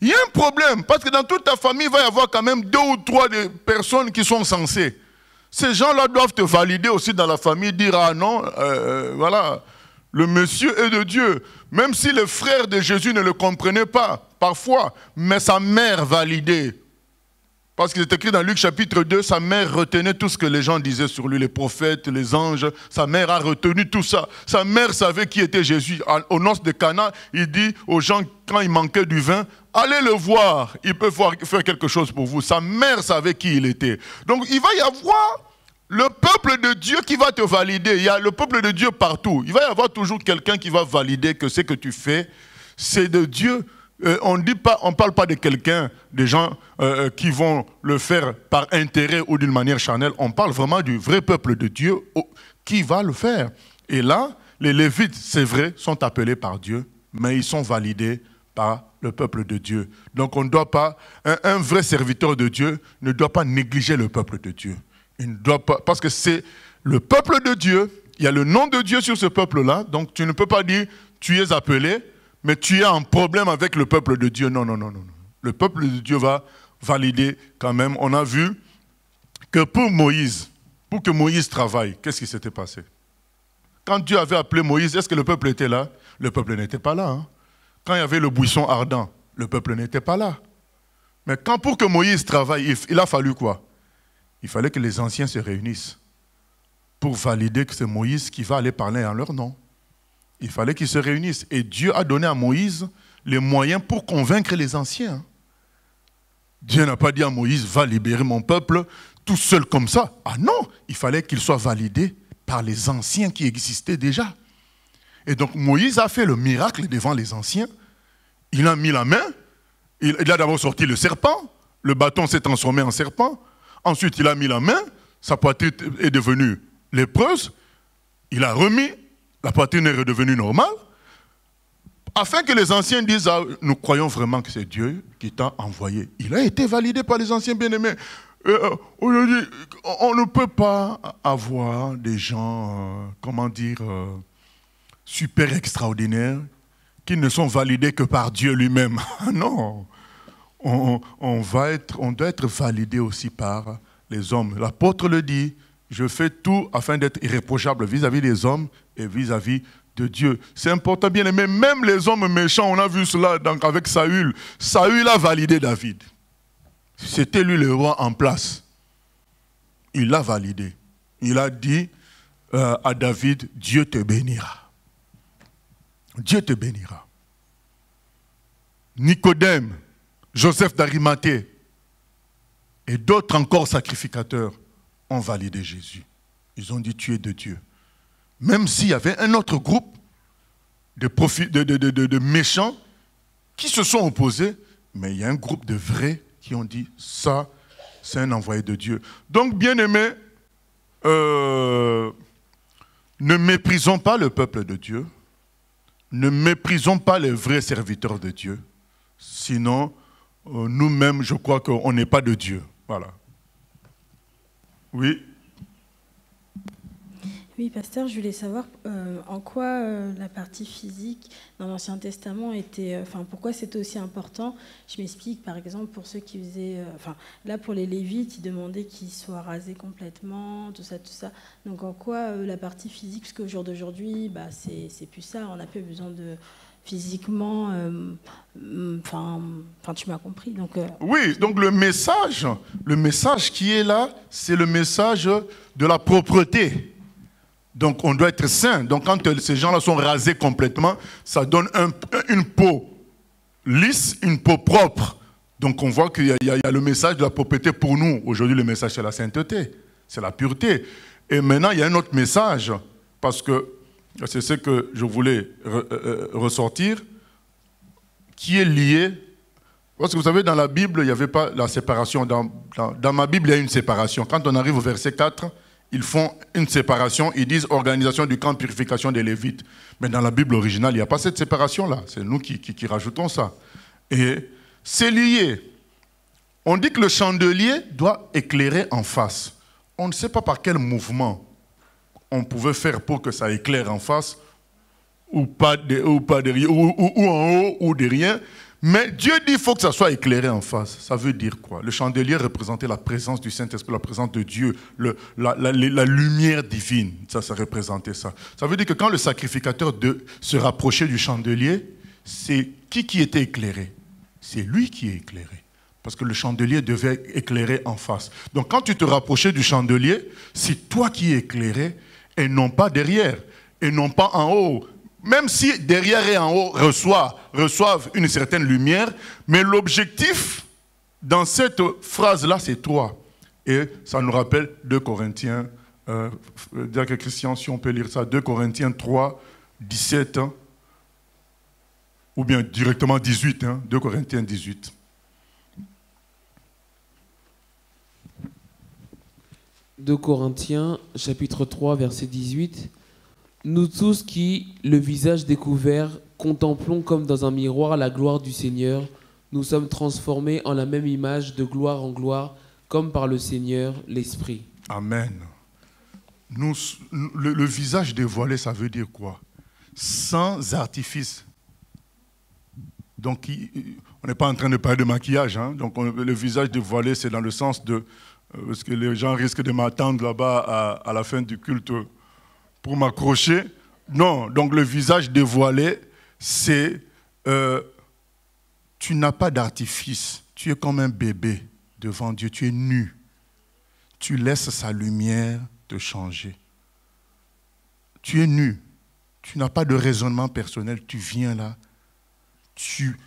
Il y a un problème, parce que dans toute ta famille, il va y avoir quand même 2 ou 3 personnes qui sont censées. Ces gens-là doivent te valider aussi dans la famille, dire « Ah non, voilà, le monsieur est de Dieu ». Même si les frères de Jésus ne le comprenaient pas, parfois, mais sa mère validait. Parce qu'il est écrit dans Luc chapitre 2, sa mère retenait tout ce que les gens disaient sur lui, les prophètes, les anges. Sa mère a retenu tout ça. Sa mère savait qui était Jésus. Aux noces de Cana, il dit aux gens, quand il manquait du vin, allez le voir, il peut faire quelque chose pour vous. Sa mère savait qui il était. Donc il va y avoir le peuple de Dieu qui va te valider. Il y a le peuple de Dieu partout. Il va y avoir toujours quelqu'un qui va valider que ce que tu fais, c'est de Dieu. On ne parle pas de quelqu'un, des gens qui vont le faire par intérêt ou d'une manière charnelle. On parle vraiment du vrai peuple de Dieu qui va le faire. Et là, les Lévites, c'est vrai, sont appelés par Dieu, mais ils sont validés par le peuple de Dieu. Donc on ne doit pas, un vrai serviteur de Dieu ne doit pas négliger le peuple de Dieu. Il ne doit pas, parce que c'est le peuple de Dieu, il y a le nom de Dieu sur ce peuple-là, donc tu ne peux pas dire tu es appelé, mais tu es en problème avec le peuple de Dieu. Non, non, non, non. Le peuple de Dieu va valider quand même. On a vu que pour que Moïse travaille, qu'est-ce qui s'était passé? Quand Dieu avait appelé Moïse, est-ce que le peuple était là? Le peuple n'était pas là. Hein? Quand il y avait le buisson ardent, le peuple n'était pas là. Mais pour que Moïse travaille, il a fallu quoi? Il fallait que les anciens se réunissent pour valider que c'est Moïse qui va aller parler en leur nom. Il fallait qu'ils se réunissent. Et Dieu a donné à Moïse les moyens pour convaincre les anciens. Dieu n'a pas dit à Moïse, va libérer mon peuple tout seul comme ça. Ah non, il fallait qu'il soit validé par les anciens qui existaient déjà. Et donc Moïse a fait le miracle devant les anciens. Il a mis la main, il a d'abord sorti le serpent, le bâton s'est transformé en serpent. Ensuite, il a mis la main, sa poitrine est devenue lépreuse. Il a remis, la poitrine est redevenue normale. afin que les anciens disent, ah, nous croyons vraiment que c'est Dieu qui t'a envoyé. Il a été validé par les anciens bien-aimés. Aujourd'hui, on ne peut pas avoir des gens, super extraordinaires qui ne sont validés que par Dieu lui-même. Non, on doit être validé aussi par les hommes. L'apôtre le dit, je fais tout afin d'être irréprochable vis-à-vis des hommes et vis-à-vis de Dieu. C'est important, bien aimé. Même les hommes méchants, on a vu cela donc avec Saül. Saül a validé David. C'était lui le roi en place. Il l'a validé. Il a dit à David, Dieu te bénira. Dieu te bénira. Nicodème, Joseph d'Arimathée et d'autres encore sacrificateurs ont validé Jésus. Ils ont dit, tu es de Dieu. Même s'il y avait un autre groupe de méchants qui se sont opposés, mais il y a un groupe de vrais qui ont dit, ça, c'est un envoyé de Dieu. Donc, bien-aimés, ne méprisons pas le peuple de Dieu, ne méprisons pas les vrais serviteurs de Dieu, sinon, nous-mêmes, je crois qu'on n'est pas de Dieu. Voilà. Oui. Oui, pasteur, je voulais savoir en quoi la partie physique dans l'Ancien Testament était... pourquoi c'était aussi important. Je m'explique, par exemple, pour ceux qui faisaient... là, pour les Lévites, ils demandaient qu'ils soient rasés complètement, tout ça, tout ça. Donc, en quoi la partie physique, parce qu'au jour d'aujourd'hui, c'est plus ça, on n'a plus besoin de... physiquement... tu m'as compris. Donc, oui, donc le message qui est là, c'est le message de la propreté. Donc on doit être saint. Donc quand ces gens-là sont rasés complètement, ça donne une peau lisse, une peau propre. Donc on voit qu'il y a le message de la propreté pour nous. Aujourd'hui, le message, c'est la sainteté, c'est la pureté. Et maintenant, il y a un autre message, parce que c'est ce que je voulais ressortir, qui est lié. Parce que vous savez, dans la Bible, il n'y avait pas la séparation. Dans ma Bible, il y a une séparation. Quand on arrive au verset 4, ils font une séparation, ils disent organisation du camp de purification des Lévites. Mais dans la Bible originale, il n'y a pas cette séparation-là. C'est nous qui rajoutons ça. Et c'est lié. On dit que le chandelier doit éclairer en face. On ne sait pas par quel mouvement on pouvait faire pour que ça éclaire en face, ou pas derrière, ou en haut, ou derrière. Mais Dieu dit qu'il faut que ça soit éclairé en face. Ça veut dire quoi? Le chandelier représentait la présence du Saint-Esprit, la présence de Dieu, la lumière divine. Ça représentait ça. Ça veut dire que quand le sacrificateur se rapprochait du chandelier, c'est qui était éclairé? C'est lui qui est éclairé. Parce que le chandelier devait éclairer en face. Donc quand tu te rapprochais du chandelier, c'est toi qui es éclairé et non pas derrière, et non pas en haut. Même si derrière et en haut reçoivent une certaine lumière, mais l'objectif dans cette phrase-là, c'est toi. Et ça nous rappelle 2 Corinthiens, Jacques Christian, si on peut lire ça, 2 Corinthiens 3, 17, ou bien directement 18, 2 Corinthiens 18. « 2 Corinthiens, chapitre 3, verset 18. Nous tous qui, le visage découvert, contemplons comme dans un miroir la gloire du Seigneur, nous sommes transformés en la même image de gloire en gloire, comme par le Seigneur, l'Esprit. » Amen. Le visage dévoilé, ça veut dire quoi? Sans artifice. Donc, on n'est pas en train de parler de maquillage. Donc, le visage dévoilé, c'est dans le sens de... parce que les gens risquent de m'attendre là-bas à la fin du culte pour m'accrocher. Non, donc le visage dévoilé, c'est... tu n'as pas d'artifice. Tu es comme un bébé devant Dieu. Tu es nu. Tu laisses sa lumière te changer. Tu es nu. Tu n'as pas de raisonnement personnel. Tu viens là. Tu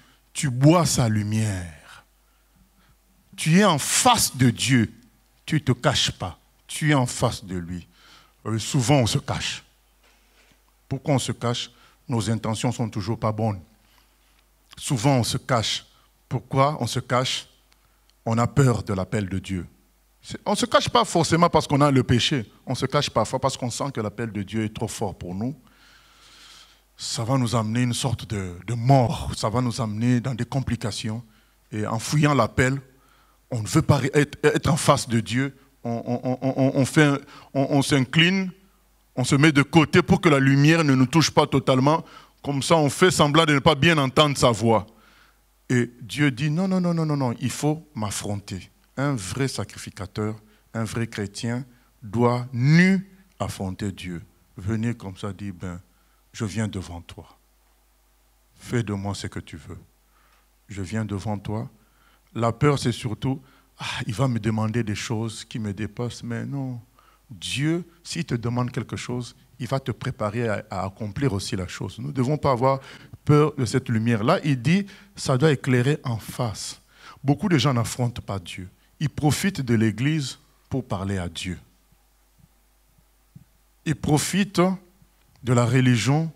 bois sa lumière. Tu es en face de Dieu. Tu ne te caches pas. Tu es en face de lui. Souvent, on se cache. Pourquoi on se cache? Nos intentions ne sont toujours pas bonnes. Souvent, on se cache. Pourquoi on se cache? On a peur de l'appel de Dieu. On ne se cache pas forcément parce qu'on a le péché. On se cache parfois parce qu'on sent que l'appel de Dieu est trop fort pour nous. ça va nous amener une sorte de mort, ça va nous amener dans des complications. Et en fouillant l'appel, on ne veut pas être en face de Dieu, on s'incline, on se met de côté pour que la lumière ne nous touche pas totalement. Comme ça, on fait semblant de ne pas bien entendre sa voix. Et Dieu dit, non, non, non, non, non, non, il faut m'affronter. Un vrai sacrificateur, un vrai chrétien doit nu affronter Dieu. Venir comme ça, dire, ben, je viens devant toi. Fais de moi ce que tu veux. Je viens devant toi. La peur, c'est surtout, il va me demander des choses qui me dépassent. Mais non, Dieu, s'il te demande quelque chose, il va te préparer à accomplir aussi la chose. Nous ne devons pas avoir peur de cette lumière-là. Il dit, ça doit éclairer en face. Beaucoup de gens n'affrontent pas Dieu. Ils profitent de l'Église pour parler à Dieu. Ils profitent de la religion.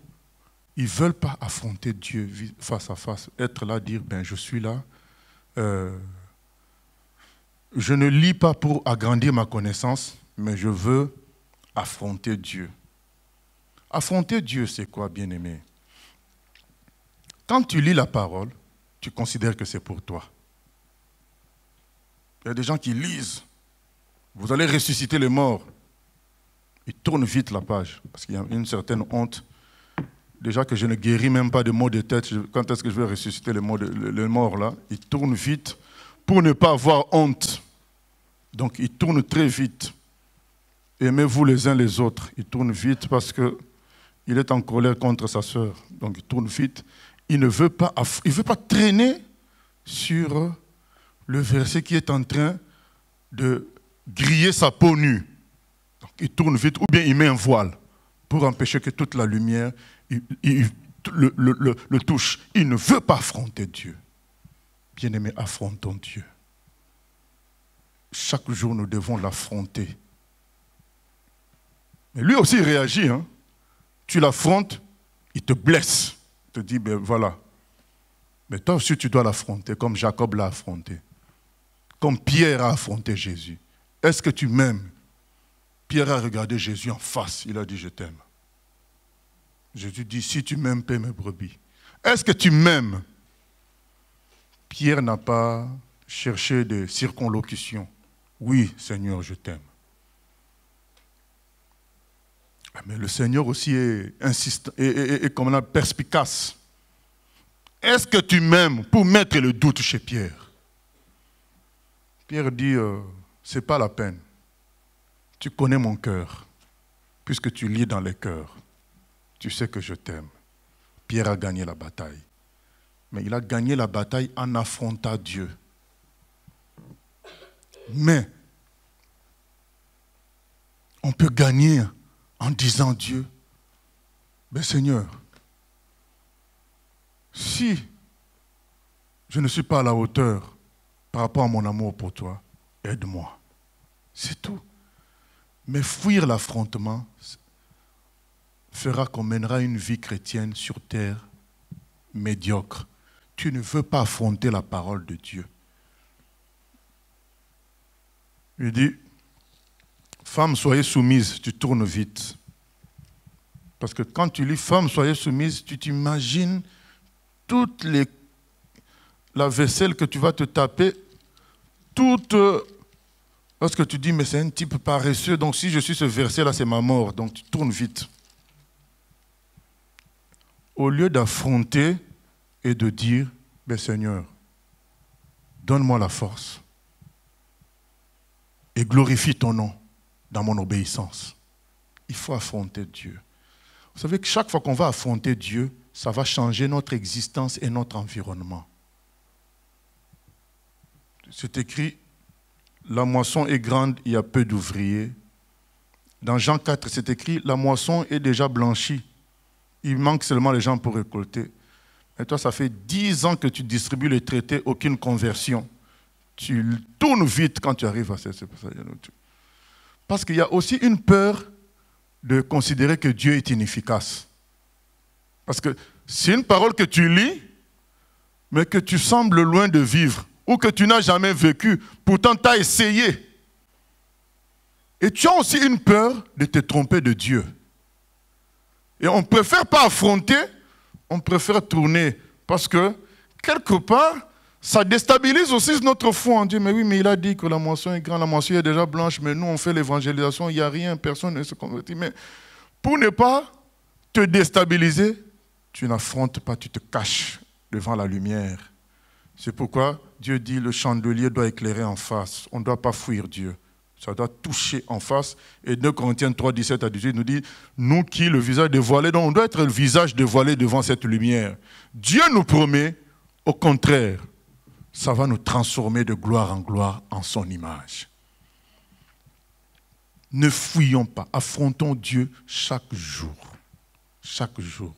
Ils ne veulent pas affronter Dieu face à face. Être là, dire, ben, je suis là. Je ne lis pas pour agrandir ma connaissance, mais je veux affronter Dieu. Affronter Dieu, c'est quoi, bien-aimé? Quand tu lis la parole, tu considères que c'est pour toi. Il y a des gens qui lisent. Vous allez ressusciter les morts. Ils tournent vite la page, parce qu'il y a une certaine honte. Déjà que je ne guéris même pas de maux de tête, quand est-ce que je vais ressusciter les morts là? Ils tournent vite pour ne pas avoir honte. Donc ils tournent très vite. Aimez-vous les uns les autres. Ils tournent vite parce qu'il est en colère contre sa sœur. Donc il tourne vite. Il ne veut pas traîner sur le verset qui est en train de griller sa peau nue. Donc il tourne vite ou bien il met un voile pour empêcher que toute la lumière le touche. Il ne veut pas affronter Dieu. Bien-aimés, affrontons Dieu. Chaque jour, nous devons l'affronter. Mais lui aussi, il réagit. Hein? Tu l'affrontes, il te blesse. Il te dit, ben voilà. Mais toi aussi, tu dois l'affronter, comme Jacob l'a affronté. Comme Pierre a affronté Jésus. Est-ce que tu m'aimes? Pierre a regardé Jésus en face. Il a dit, je t'aime. Jésus dit, si tu m'aimes, paie mes brebis. Est-ce que tu m'aimes? Pierre n'a pas cherché de circonlocution. Oui, Seigneur, je t'aime. Mais le Seigneur aussi est insistant et comme on perspicace. Est-ce que tu m'aimes? Pour mettre le doute chez Pierre. Pierre dit, c'est pas la peine. Tu connais mon cœur, puisque tu lis dans les cœurs. Tu sais que je t'aime. Pierre a gagné la bataille. Mais il a gagné la bataille en affrontant Dieu. Mais on peut gagner en disant Dieu, ben Seigneur, si je ne suis pas à la hauteur par rapport à mon amour pour toi, aide-moi. C'est tout. Mais fuir l'affrontement fera qu'on mènera une vie chrétienne sur terre médiocre. Tu ne veux pas affronter la parole de Dieu. Il dit, femmes, soyez soumises, tu tournes vite. Parce que quand tu lis femmes, soyez soumises, tu t'imagines toute la vaisselle que tu vas te taper, lorsque tu dis, mais c'est un type paresseux, donc si je suis ce verset-là, c'est ma mort, donc tu tournes vite. Au lieu d'affronter et de dire, ben Seigneur, donne-moi la force et glorifie ton nom dans mon obéissance. Il faut affronter Dieu. Vous savez que chaque fois qu'on va affronter Dieu, ça va changer notre existence et notre environnement. C'est écrit, la moisson est grande, il y a peu d'ouvriers. Dans Jean 4, c'est écrit, la moisson est déjà blanchie. Il manque seulement les gens pour récolter. Et toi, ça fait 10 ans que tu distribues les traités, aucune conversion. Tu tournes vite quand tu arrives à cette... Parce qu'il y a aussi une peur de considérer que Dieu est inefficace. Parce que c'est une parole que tu lis, mais que tu sembles loin de vivre, ou que tu n'as jamais vécu, pourtant tu as essayé. Et tu as aussi une peur de te tromper de Dieu. Et on ne préfère pas affronter, on préfère tourner. Parce que, quelque part, ça déstabilise aussi notre foi. On dit, mais oui, mais il a dit que la moisson est grande, la moisson est déjà blanche, mais nous, on fait l'évangélisation, il n'y a rien, personne ne se convertit. Mais pour ne pas te déstabiliser, tu n'affrontes pas, tu te caches devant la lumière. C'est pourquoi Dieu dit, le chandelier doit éclairer en face. On ne doit pas fuir Dieu. Ça doit toucher en face. Et 2 Corinthiens 3, 17 à 18 nous dit, nous qui, le visage dévoilé, donc on doit être le visage dévoilé devant cette lumière. Dieu nous promet, au contraire, ça va nous transformer de gloire en gloire en son image. Ne fuyons pas, affrontons Dieu chaque jour. Chaque jour.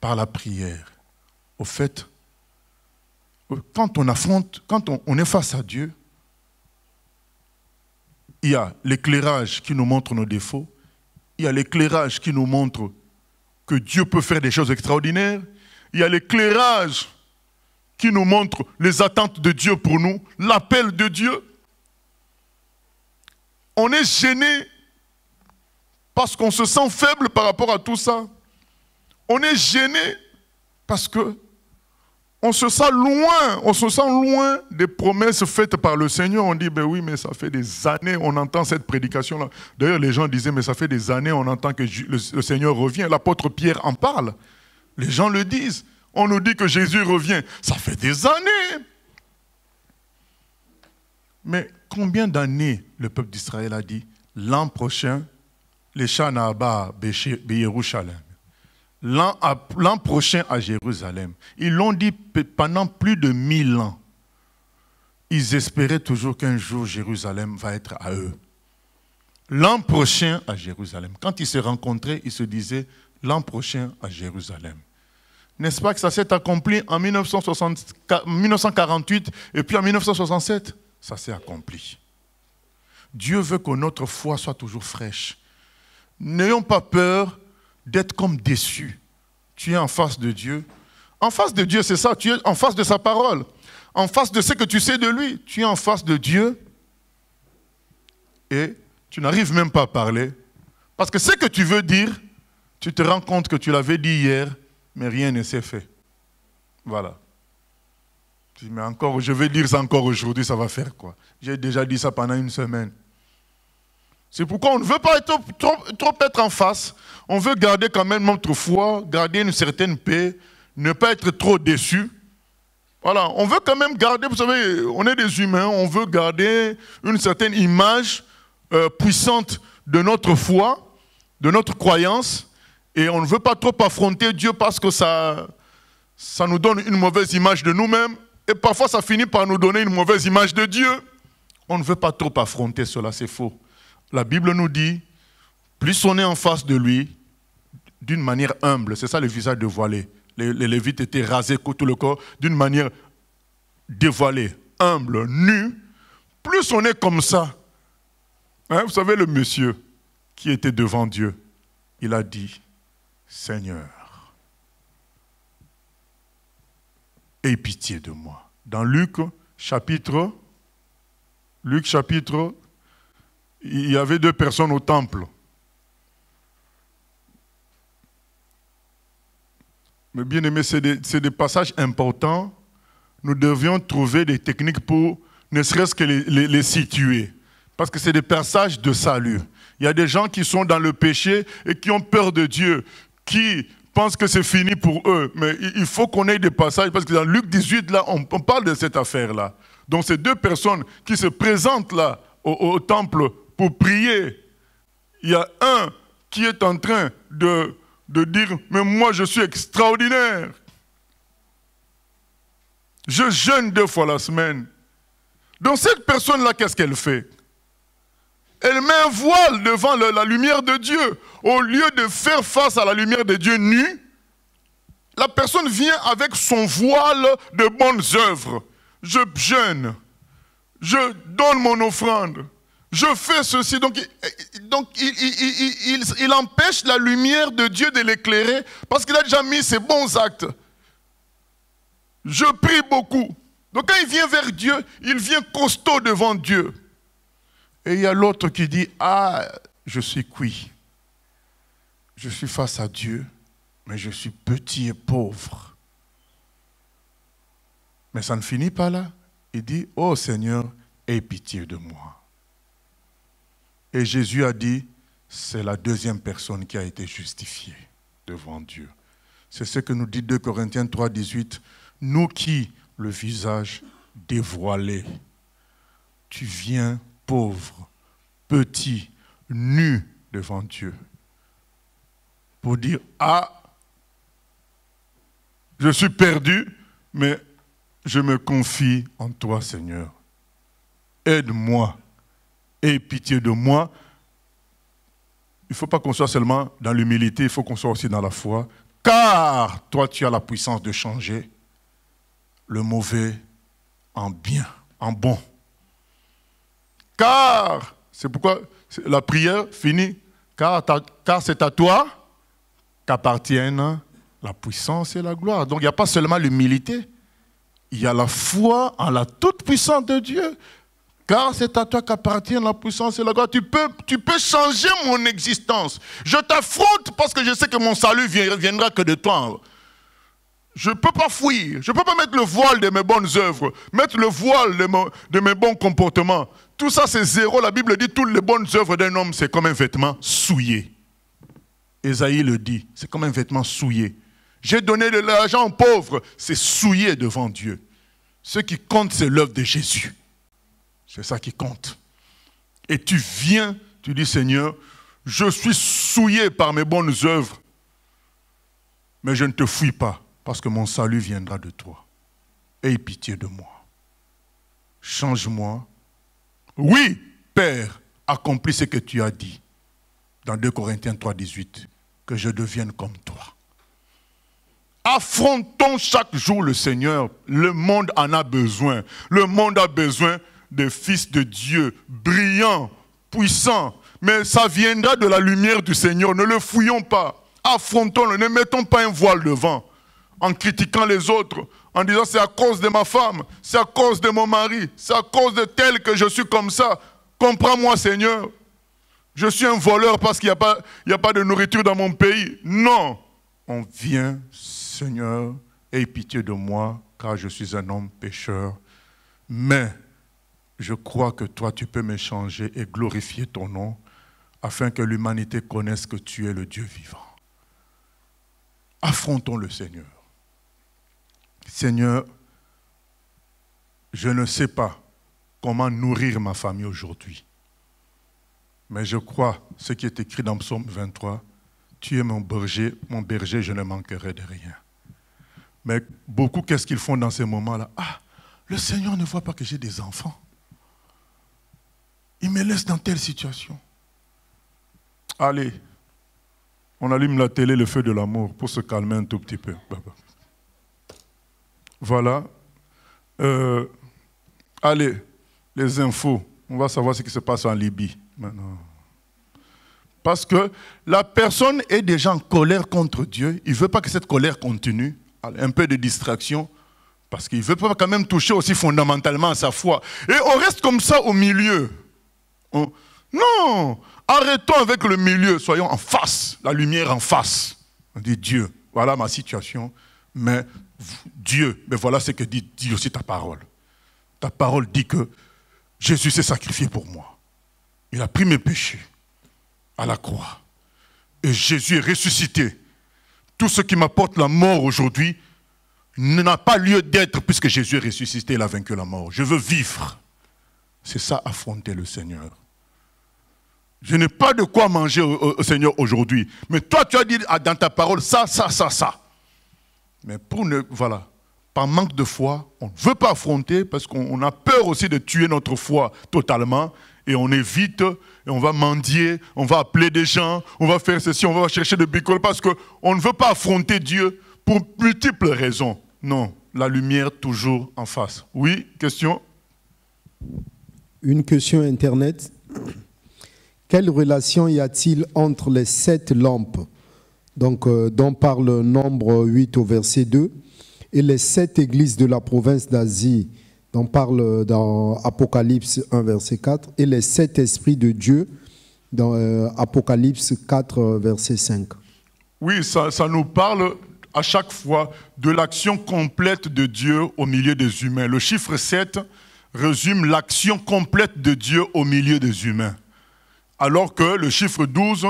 Par la prière. Au fait, quand on affronte, quand on est face à Dieu, il y a l'éclairage qui nous montre nos défauts, il y a l'éclairage qui nous montre que Dieu peut faire des choses extraordinaires, il y a l'éclairage qui nous montre les attentes de Dieu pour nous, l'appel de Dieu. On est gêné parce qu'on se sent faible par rapport à tout ça. On est gêné parce que on se sent loin des promesses faites par le Seigneur. On dit, ben oui, mais ça fait des années, on entend cette prédication-là. D'ailleurs, les gens disaient, mais ça fait des années, on entend que le Seigneur revient. L'apôtre Pierre en parle. Les gens le disent. On nous dit que Jésus revient. Ça fait des années. Mais combien d'années le peuple d'Israël a dit, l'an prochain, les Shana-Abba, Yerushalem. L'an prochain à Jérusalem. Ils l'ont dit pendant plus de 1000 ans. Ils espéraient toujours qu'un jour Jérusalem va être à eux. L'an prochain à Jérusalem. Quand ils se rencontraient, ils se disaient l'an prochain à Jérusalem. N'est-ce pas que ça s'est accompli en 1948 et puis en 1967? Ça s'est accompli. Dieu veut que notre foi soit toujours fraîche. N'ayons pas peur d'être comme déçu. Tu es en face de Dieu. En face de Dieu, c'est ça. Tu es en face de sa parole. En face de ce que tu sais de lui. Tu es en face de Dieu. Et tu n'arrives même pas à parler. Parce que ce que tu veux dire, tu te rends compte que tu l'avais dit hier, mais rien ne s'est fait. Voilà. Tu dis, mais encore, je vais dire ça encore aujourd'hui, ça va faire quoi? J'ai déjà dit ça pendant une semaine. C'est pourquoi on ne veut pas trop être en face. On veut garder quand même notre foi, garder une certaine paix, ne pas être trop déçu. Voilà, on veut quand même garder, vous savez, on est des humains, on veut garder une certaine image puissante de notre foi, de notre croyance, et on ne veut pas trop affronter Dieu parce que ça nous donne une mauvaise image de nous-mêmes, et parfois ça finit par nous donner une mauvaise image de Dieu. On ne veut pas trop affronter cela, c'est faux. La Bible nous dit, plus on est en face de lui, d'une manière humble, c'est ça le visage dévoilé. Les Lévites étaient rasés tout le corps d'une manière dévoilée, humble, nue. Plus on est comme ça. Hein, vous savez le monsieur qui était devant Dieu, il a dit, Seigneur, aie pitié de moi. Dans Luc chapitre, il y avait 2 personnes au temple. Mais bien aimé, c'est des passages importants. Nous devions trouver des techniques pour ne serait-ce que les situer. Parce que c'est des passages de salut. Il y a des gens qui sont dans le péché et qui ont peur de Dieu, qui pensent que c'est fini pour eux. Mais il faut qu'on ait des passages, parce que dans Luc 18, là, on parle de cette affaire-là. Donc ces 2 personnes qui se présentent là au temple pour prier, il y a un qui est en train de dire, mais moi je suis extraordinaire. Je jeûne 2 fois la semaine. Donc cette personne-là, qu'est-ce qu'elle fait? Elle met un voile devant la lumière de Dieu. Au lieu de faire face à la lumière de Dieu nue, la personne vient avec son voile de bonnes œuvres. Je jeûne, je donne mon offrande. Je fais ceci, donc il empêche la lumière de Dieu de l'éclairer parce qu'il a déjà mis ses bons actes. Je prie beaucoup. Donc quand il vient vers Dieu, il vient costaud devant Dieu. Et il y a l'autre qui dit, ah, je suis cuit. je suis face à Dieu, mais je suis petit et pauvre. Mais ça ne finit pas là. Il dit, oh Seigneur, aie pitié de moi. Et Jésus a dit, c'est la deuxième personne qui a été justifiée devant Dieu. C'est ce que nous dit 2 Corinthiens 3, 18. Nous qui, le visage dévoilé, tu viens pauvre, petit, nu devant Dieu. Pour dire, ah, je suis perdu, mais je me confie en toi, Seigneur. Aide-moi, aie pitié de moi. Il ne faut pas qu'on soit seulement dans l'humilité, il faut qu'on soit aussi dans la foi. Car toi, tu as la puissance de changer le mauvais en bien, en bon. Car, c'est pourquoi la prière finit, car c'est à toi qu'appartiennent la puissance et la gloire. Donc il n'y a pas seulement l'humilité, il y a la foi en la toute-puissance de Dieu. Car c'est à toi qu'appartient la puissance et la gloire. Tu peux changer mon existence. Je t'affronte parce que je sais que mon salut viendra que de toi. Je ne peux pas fuir. Je ne peux pas mettre le voile de mes bonnes œuvres, mettre le voile de mes bons comportements. Tout ça, c'est zéro. La Bible dit que toutes les bonnes œuvres d'un homme, c'est comme un vêtement souillé. Ésaïe le dit, c'est comme un vêtement souillé. J'ai donné de l'argent aux pauvres, c'est souillé devant Dieu. Ce qui compte, c'est l'œuvre de Jésus. C'est ça qui compte. Et tu viens, tu dis, Seigneur, je suis souillé par mes bonnes œuvres, mais je ne te fuis pas, parce que mon salut viendra de toi. Aie pitié de moi. Change-moi. Oui, Père, accomplis ce que tu as dit dans 2 Corinthiens 3, 18, que je devienne comme toi. Affrontons chaque jour le Seigneur. Le monde en a besoin. Le monde a besoin des fils de Dieu, brillants, puissants. Mais ça viendra de la lumière du Seigneur. Ne le fouillons pas. Affrontons-le. Ne mettons pas un voile devant en critiquant les autres, en disant c'est à cause de ma femme, c'est à cause de mon mari, c'est à cause de tel que je suis comme ça. Comprends-moi, Seigneur. Je suis un voleur parce qu'il n'y a pas de nourriture dans mon pays. Non. On vient, Seigneur, aie pitié de moi, car je suis un homme pécheur. Mais je crois que toi, tu peux me changer et glorifier ton nom, afin que l'humanité connaisse que tu es le Dieu vivant. Affrontons le Seigneur. Seigneur, je ne sais pas comment nourrir ma famille aujourd'hui. Mais je crois, ce qui est écrit dans Psaume 23, tu es mon berger, je ne manquerai de rien. Mais beaucoup, qu'est-ce qu'ils font dans ces moments-là? Ah, le Seigneur ne voit pas que j'ai des enfants. Il me laisse dans telle situation. Allez, on allume la télé, le feu de l'amour, pour se calmer un tout petit peu. Voilà. Allez, les infos. On va savoir ce qui se passe en Libye maintenant. Parce que la personne est déjà en colère contre Dieu. Il ne veut pas que cette colère continue. Un peu de distraction. Parce qu'il ne veut pas quand même toucher aussi fondamentalement à sa foi. Et on reste comme ça au milieu. Non, arrêtons avec le milieu. Soyons en face. La lumière en face. On dit Dieu, voilà ma situation. Mais Dieu, mais voilà ce que dit aussi ta parole. Ta parole dit que Jésus s'est sacrifié pour moi. Il a pris mes péchés à la croix. Et Jésus est ressuscité. Tout ce qui m'apporte la mort aujourd'hui n'a pas lieu d'être puisque Jésus est ressuscité, il a vaincu la mort. Je veux vivre. C'est ça, affronter le Seigneur. Je n'ai pas de quoi manger au Seigneur aujourd'hui. Mais toi, tu as dit dans ta parole ça. Mais voilà, par manque de foi, on ne veut pas affronter parce qu'on a peur aussi de tuer notre foi totalement. Et on évite, et on va mendier, on va appeler des gens, on va faire ceci, on va chercher des bricoles parce qu'on ne veut pas affronter Dieu pour multiples raisons. Non, la lumière toujours en face. Oui, question? Une question Internet. Quelle relation y a-t-il entre les 7 lampes, donc, dont parle Nombre 8 au verset 2, et les 7 églises de la province d'Asie, dont parle dans Apocalypse 1, verset 4, et les 7 esprits de Dieu, dans Apocalypse 4, verset 5. Oui, ça nous parle à chaque fois de l'action complète de Dieu au milieu des humains. Le chiffre 7 résume l'action complète de Dieu au milieu des humains. Alors que le chiffre 12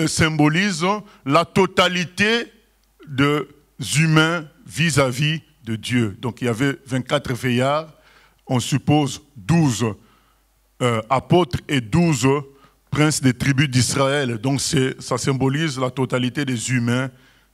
symbolise la totalité des humains vis-à-vis de Dieu. Donc il y avait 24 veillards, on suppose 12 apôtres et 12 princes des tribus d'Israël. Donc ça symbolise la totalité des humains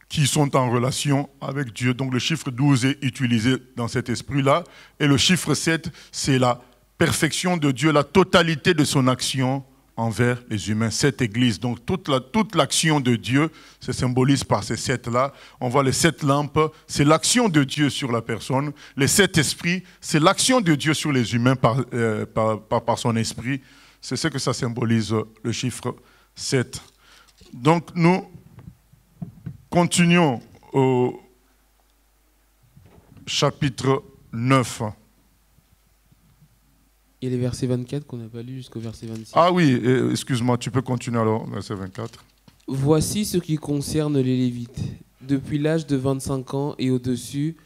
qui sont en relation avec Dieu. Donc le chiffre 12 est utilisé dans cet esprit-là. Et le chiffre 7, c'est la perfection de Dieu, la totalité de son action envers les humains. Cette église, donc toute l'action de Dieu se symbolise par ces 7-là. On voit les 7 lampes, c'est l'action de Dieu sur la personne. Les 7 esprits, c'est l'action de Dieu sur les humains par son esprit. C'est ce que ça symbolise, le chiffre 7. Donc nous continuons au chapitre 9. Et les versets 24 qu'on n'a pas lu jusqu'au verset 26. Ah oui, excuse-moi, tu peux continuer alors, verset 24. Voici ce qui concerne les Lévites. Depuis l'âge de 25 ans et au-dessus,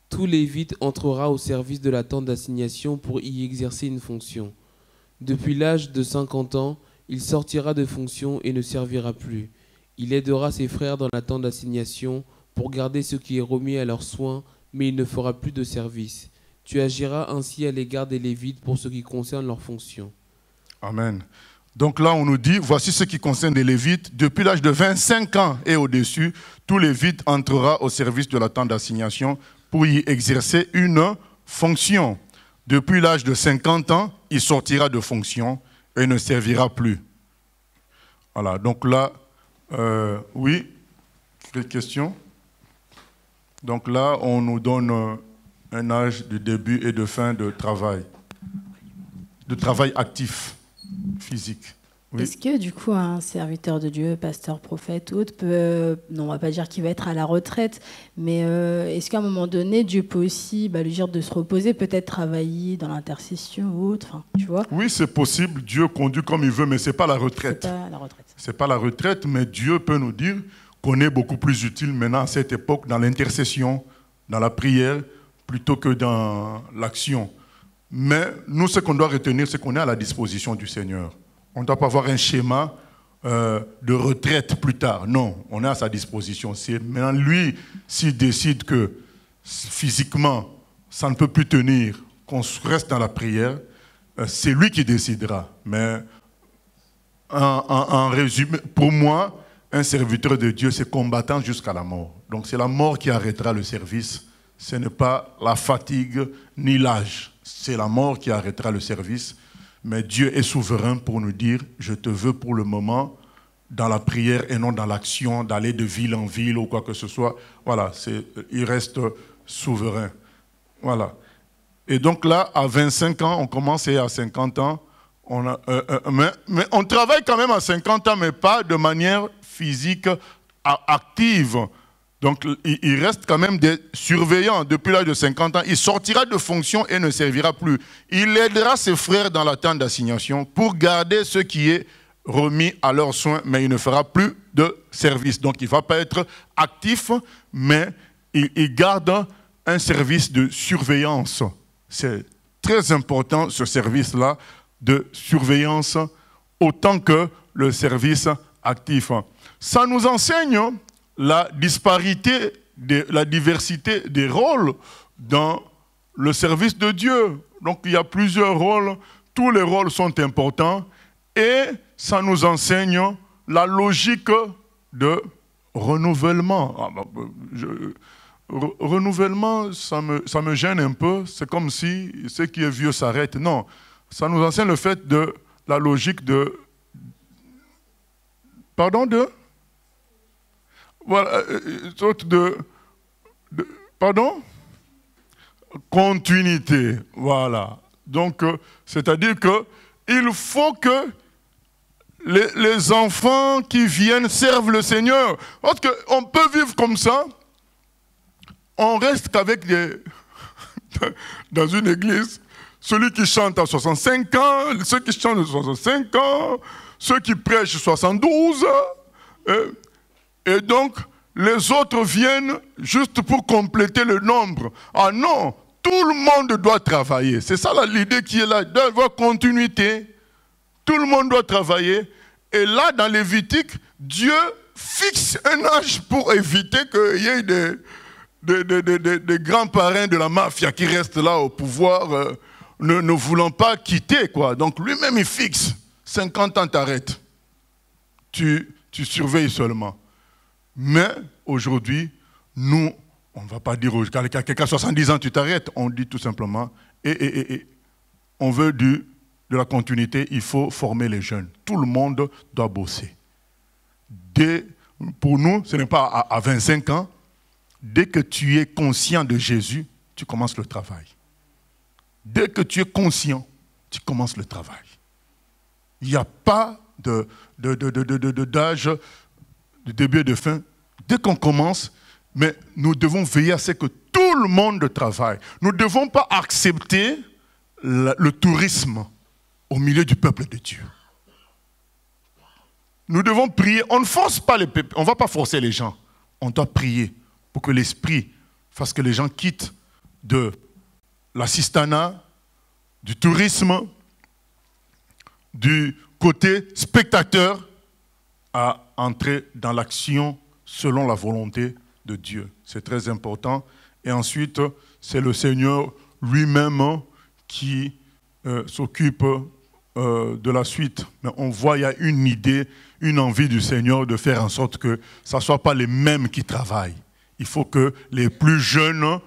tout Lévite entrera au service de la tente d'assignation pour y exercer une fonction. Depuis l'âge de 50 ans, il sortira de fonction et ne servira plus. Il aidera ses frères dans la tente d'assignation pour garder ce qui est remis à leurs soins, mais il ne fera plus de service. Tu agiras ainsi à l'égard des Lévites pour ce qui concerne leurs fonctions. Amen. Donc là, on nous dit, voici ce qui concerne les Lévites. Depuis l'âge de 25 ans et au-dessus, tout Lévite entrera au service de la tente d'assignation pour y exercer une fonction. Depuis l'âge de 50 ans, il sortira de fonction et ne servira plus. Voilà, donc là, oui, quelle question? Donc là, on nous donne un âge de début et de fin de travail actif, physique. Oui. Est-ce que du coup un serviteur de Dieu, pasteur, prophète ou autre peut, non, on ne va pas dire qu'il va être à la retraite, mais est-ce qu'à un moment donné Dieu peut aussi lui dire de se reposer, peut-être travailler dans l'intercession ou autre, enfin, tu vois? Oui, c'est possible, Dieu conduit comme il veut, mais ce n'est pas la retraite. C'est pas la retraite. C'est pas la retraite, mais Dieu peut nous dire qu'on est beaucoup plus utile maintenant à cette époque dans l'intercession, dans la prière, plutôt que dans l'action. Mais nous, ce qu'on doit retenir, c'est qu'on est à la disposition du Seigneur. On ne doit pas avoir un schéma de retraite plus tard. Non, on est à sa disposition. C'est maintenant lui, s'il décide que physiquement, ça ne peut plus tenir, qu'on reste dans la prière, c'est lui qui décidera. Mais en résumé, pour moi, un serviteur de Dieu, c'est combattant jusqu'à la mort. Donc c'est la mort qui arrêtera le service. Ce n'est pas la fatigue ni l'âge. C'est la mort qui arrêtera le service. Mais Dieu est souverain pour nous dire, je te veux pour le moment dans la prière et non dans l'action, d'aller de ville en ville ou quoi que ce soit. Voilà, il reste souverain. Voilà. Et donc là, à 25 ans, on commence et à 50 ans, mais on travaille quand même à 50 ans, mais pas de manière physique active. Donc, il reste quand même des surveillants depuis l'âge de 50 ans. Il sortira de fonction et ne servira plus. Il aidera ses frères dans la tente d'assignation pour garder ce qui est remis à leurs soins, mais il ne fera plus de service. Donc, il ne va pas être actif, mais il garde un service de surveillance. C'est très important, ce service-là, de surveillance, autant que le service actif. Ça nous enseigne la disparité, la diversité des rôles dans le service de Dieu. Donc il y a plusieurs rôles, tous les rôles sont importants et ça nous enseigne la logique de renouvellement. Renouvellement, ça me gêne un peu, c'est comme si ce qui est vieux s'arrête. Non, ça nous enseigne le fait de la logique de... Pardon, de... Voilà, sorte pardon? Continuité, voilà. Donc, c'est-à-dire qu'il faut que les enfants qui viennent servent le Seigneur. Parce qu'on peut vivre comme ça, on reste qu'avec dans une église, celui qui chante à 65 ans, ceux qui chantent à 65 ans, ceux qui prêchent 72 ans. Et donc, les autres viennent juste pour compléter le nombre. Ah non, tout le monde doit travailler. C'est ça l'idée qui est là, d'avoir continuité. Tout le monde doit travailler. Et là, dans Lévitique, Dieu fixe un âge pour éviter qu'il y ait des grands parrains de la mafia qui restent là au pouvoir, ne voulant pas quitter, quoi. Donc lui-même, il fixe. 50 ans, t'arrêtes. Tu surveilles seulement. Mais aujourd'hui, nous, on ne va pas dire quelqu'un à 70 ans, tu t'arrêtes. On dit tout simplement, on veut de la continuité, il faut former les jeunes. Tout le monde doit bosser. Pour nous, ce n'est pas à 25 ans. Dès que tu es conscient de Jésus, tu commences le travail. Dès que tu es conscient, tu commences le travail. Il n'y a pas d'âge, de début et de fin. Dès qu'on commence, mais nous devons veiller à ce que tout le monde travaille. Nous ne devons pas accepter le tourisme au milieu du peuple de Dieu. Nous devons prier. On ne force pas les peuples, on ne va pas forcer les gens. On doit prier pour que l'Esprit fasse que les gens quittent de l'assistanat, du tourisme, du côté spectateur, à entrer dans l'action selon la volonté de Dieu. C'est très important. Et ensuite, c'est le Seigneur lui-même qui s'occupe de la suite. Mais on voit, il y a une idée, une envie du Seigneur de faire en sorte que ce ne soit pas les mêmes qui travaillent. Il faut que les plus jeunes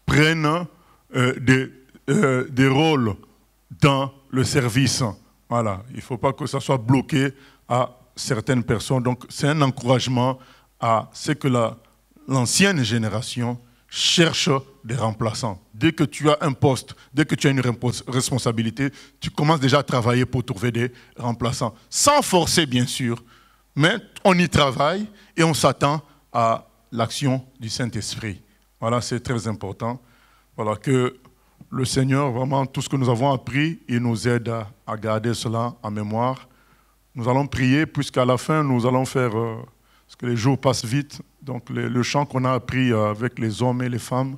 prennent des rôles dans le service. Voilà. Il ne faut pas que ça soit bloqué à certaines personnes. Donc, c'est un encouragement à ce que l'ancienne génération cherche des remplaçants. Dès que tu as un poste, dès que tu as une responsabilité, tu commences déjà à travailler pour trouver des remplaçants. Sans forcer, bien sûr, mais on y travaille et on s'attend à l'action du Saint-Esprit. Voilà, c'est très important. Voilà, que le Seigneur, vraiment, tout ce que nous avons appris, il nous aide à garder cela en mémoire. Nous allons prier, puisqu'à la fin, nous allons faire, parce que les jours passent vite, donc le chant qu'on a appris avec les hommes et les femmes,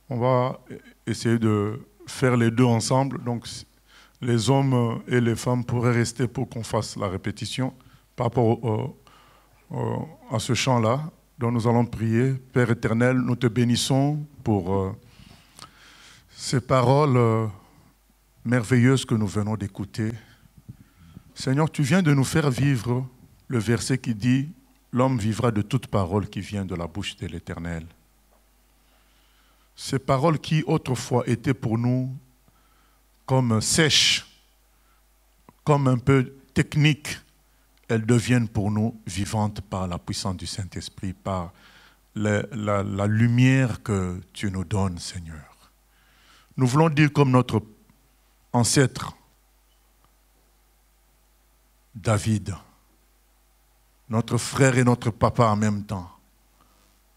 on va essayer de faire les deux ensemble. Donc, les hommes et les femmes pourraient rester pour qu'on fasse la répétition par rapport à ce chant-là. Donc, nous allons prier. Père éternel, nous te bénissons pour ces paroles merveilleuses que nous venons d'écouter. Seigneur, tu viens de nous faire vivre le verset qui dit « L'homme vivra de toute parole qui vient de la bouche de l'Éternel ». Ces paroles qui autrefois étaient pour nous comme sèches, comme un peu techniques, elles deviennent pour nous vivantes par la puissance du Saint-Esprit, par la lumière que tu nous donnes, Seigneur. Nous voulons dire comme notre ancêtre David, notre frère et notre papa en même temps,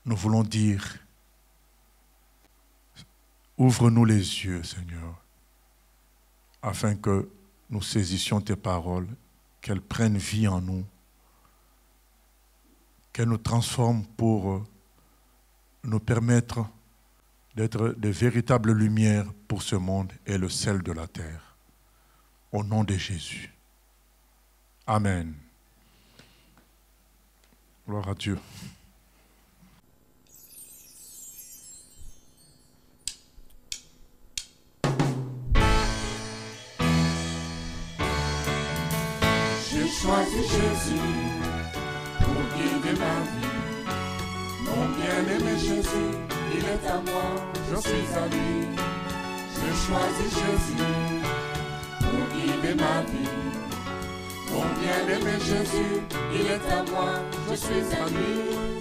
nous voulons dire, ouvre-nous les yeux, Seigneur, afin que nous saisissions tes paroles, qu'elles prennent vie en nous, qu'elles nous transforment pour nous permettre d'être de véritables lumières pour ce monde et le sel de la terre. Au nom de Jésus. Amen. Gloire à Dieu. J'ai choisi Jésus pour guider ma vie. Mon bien-aimé Jésus, il est à moi, je suis à lui. J'ai choisi Jésus pour guider ma vie. Mon bien-aimé Jésus, il est à moi, je suis à lui.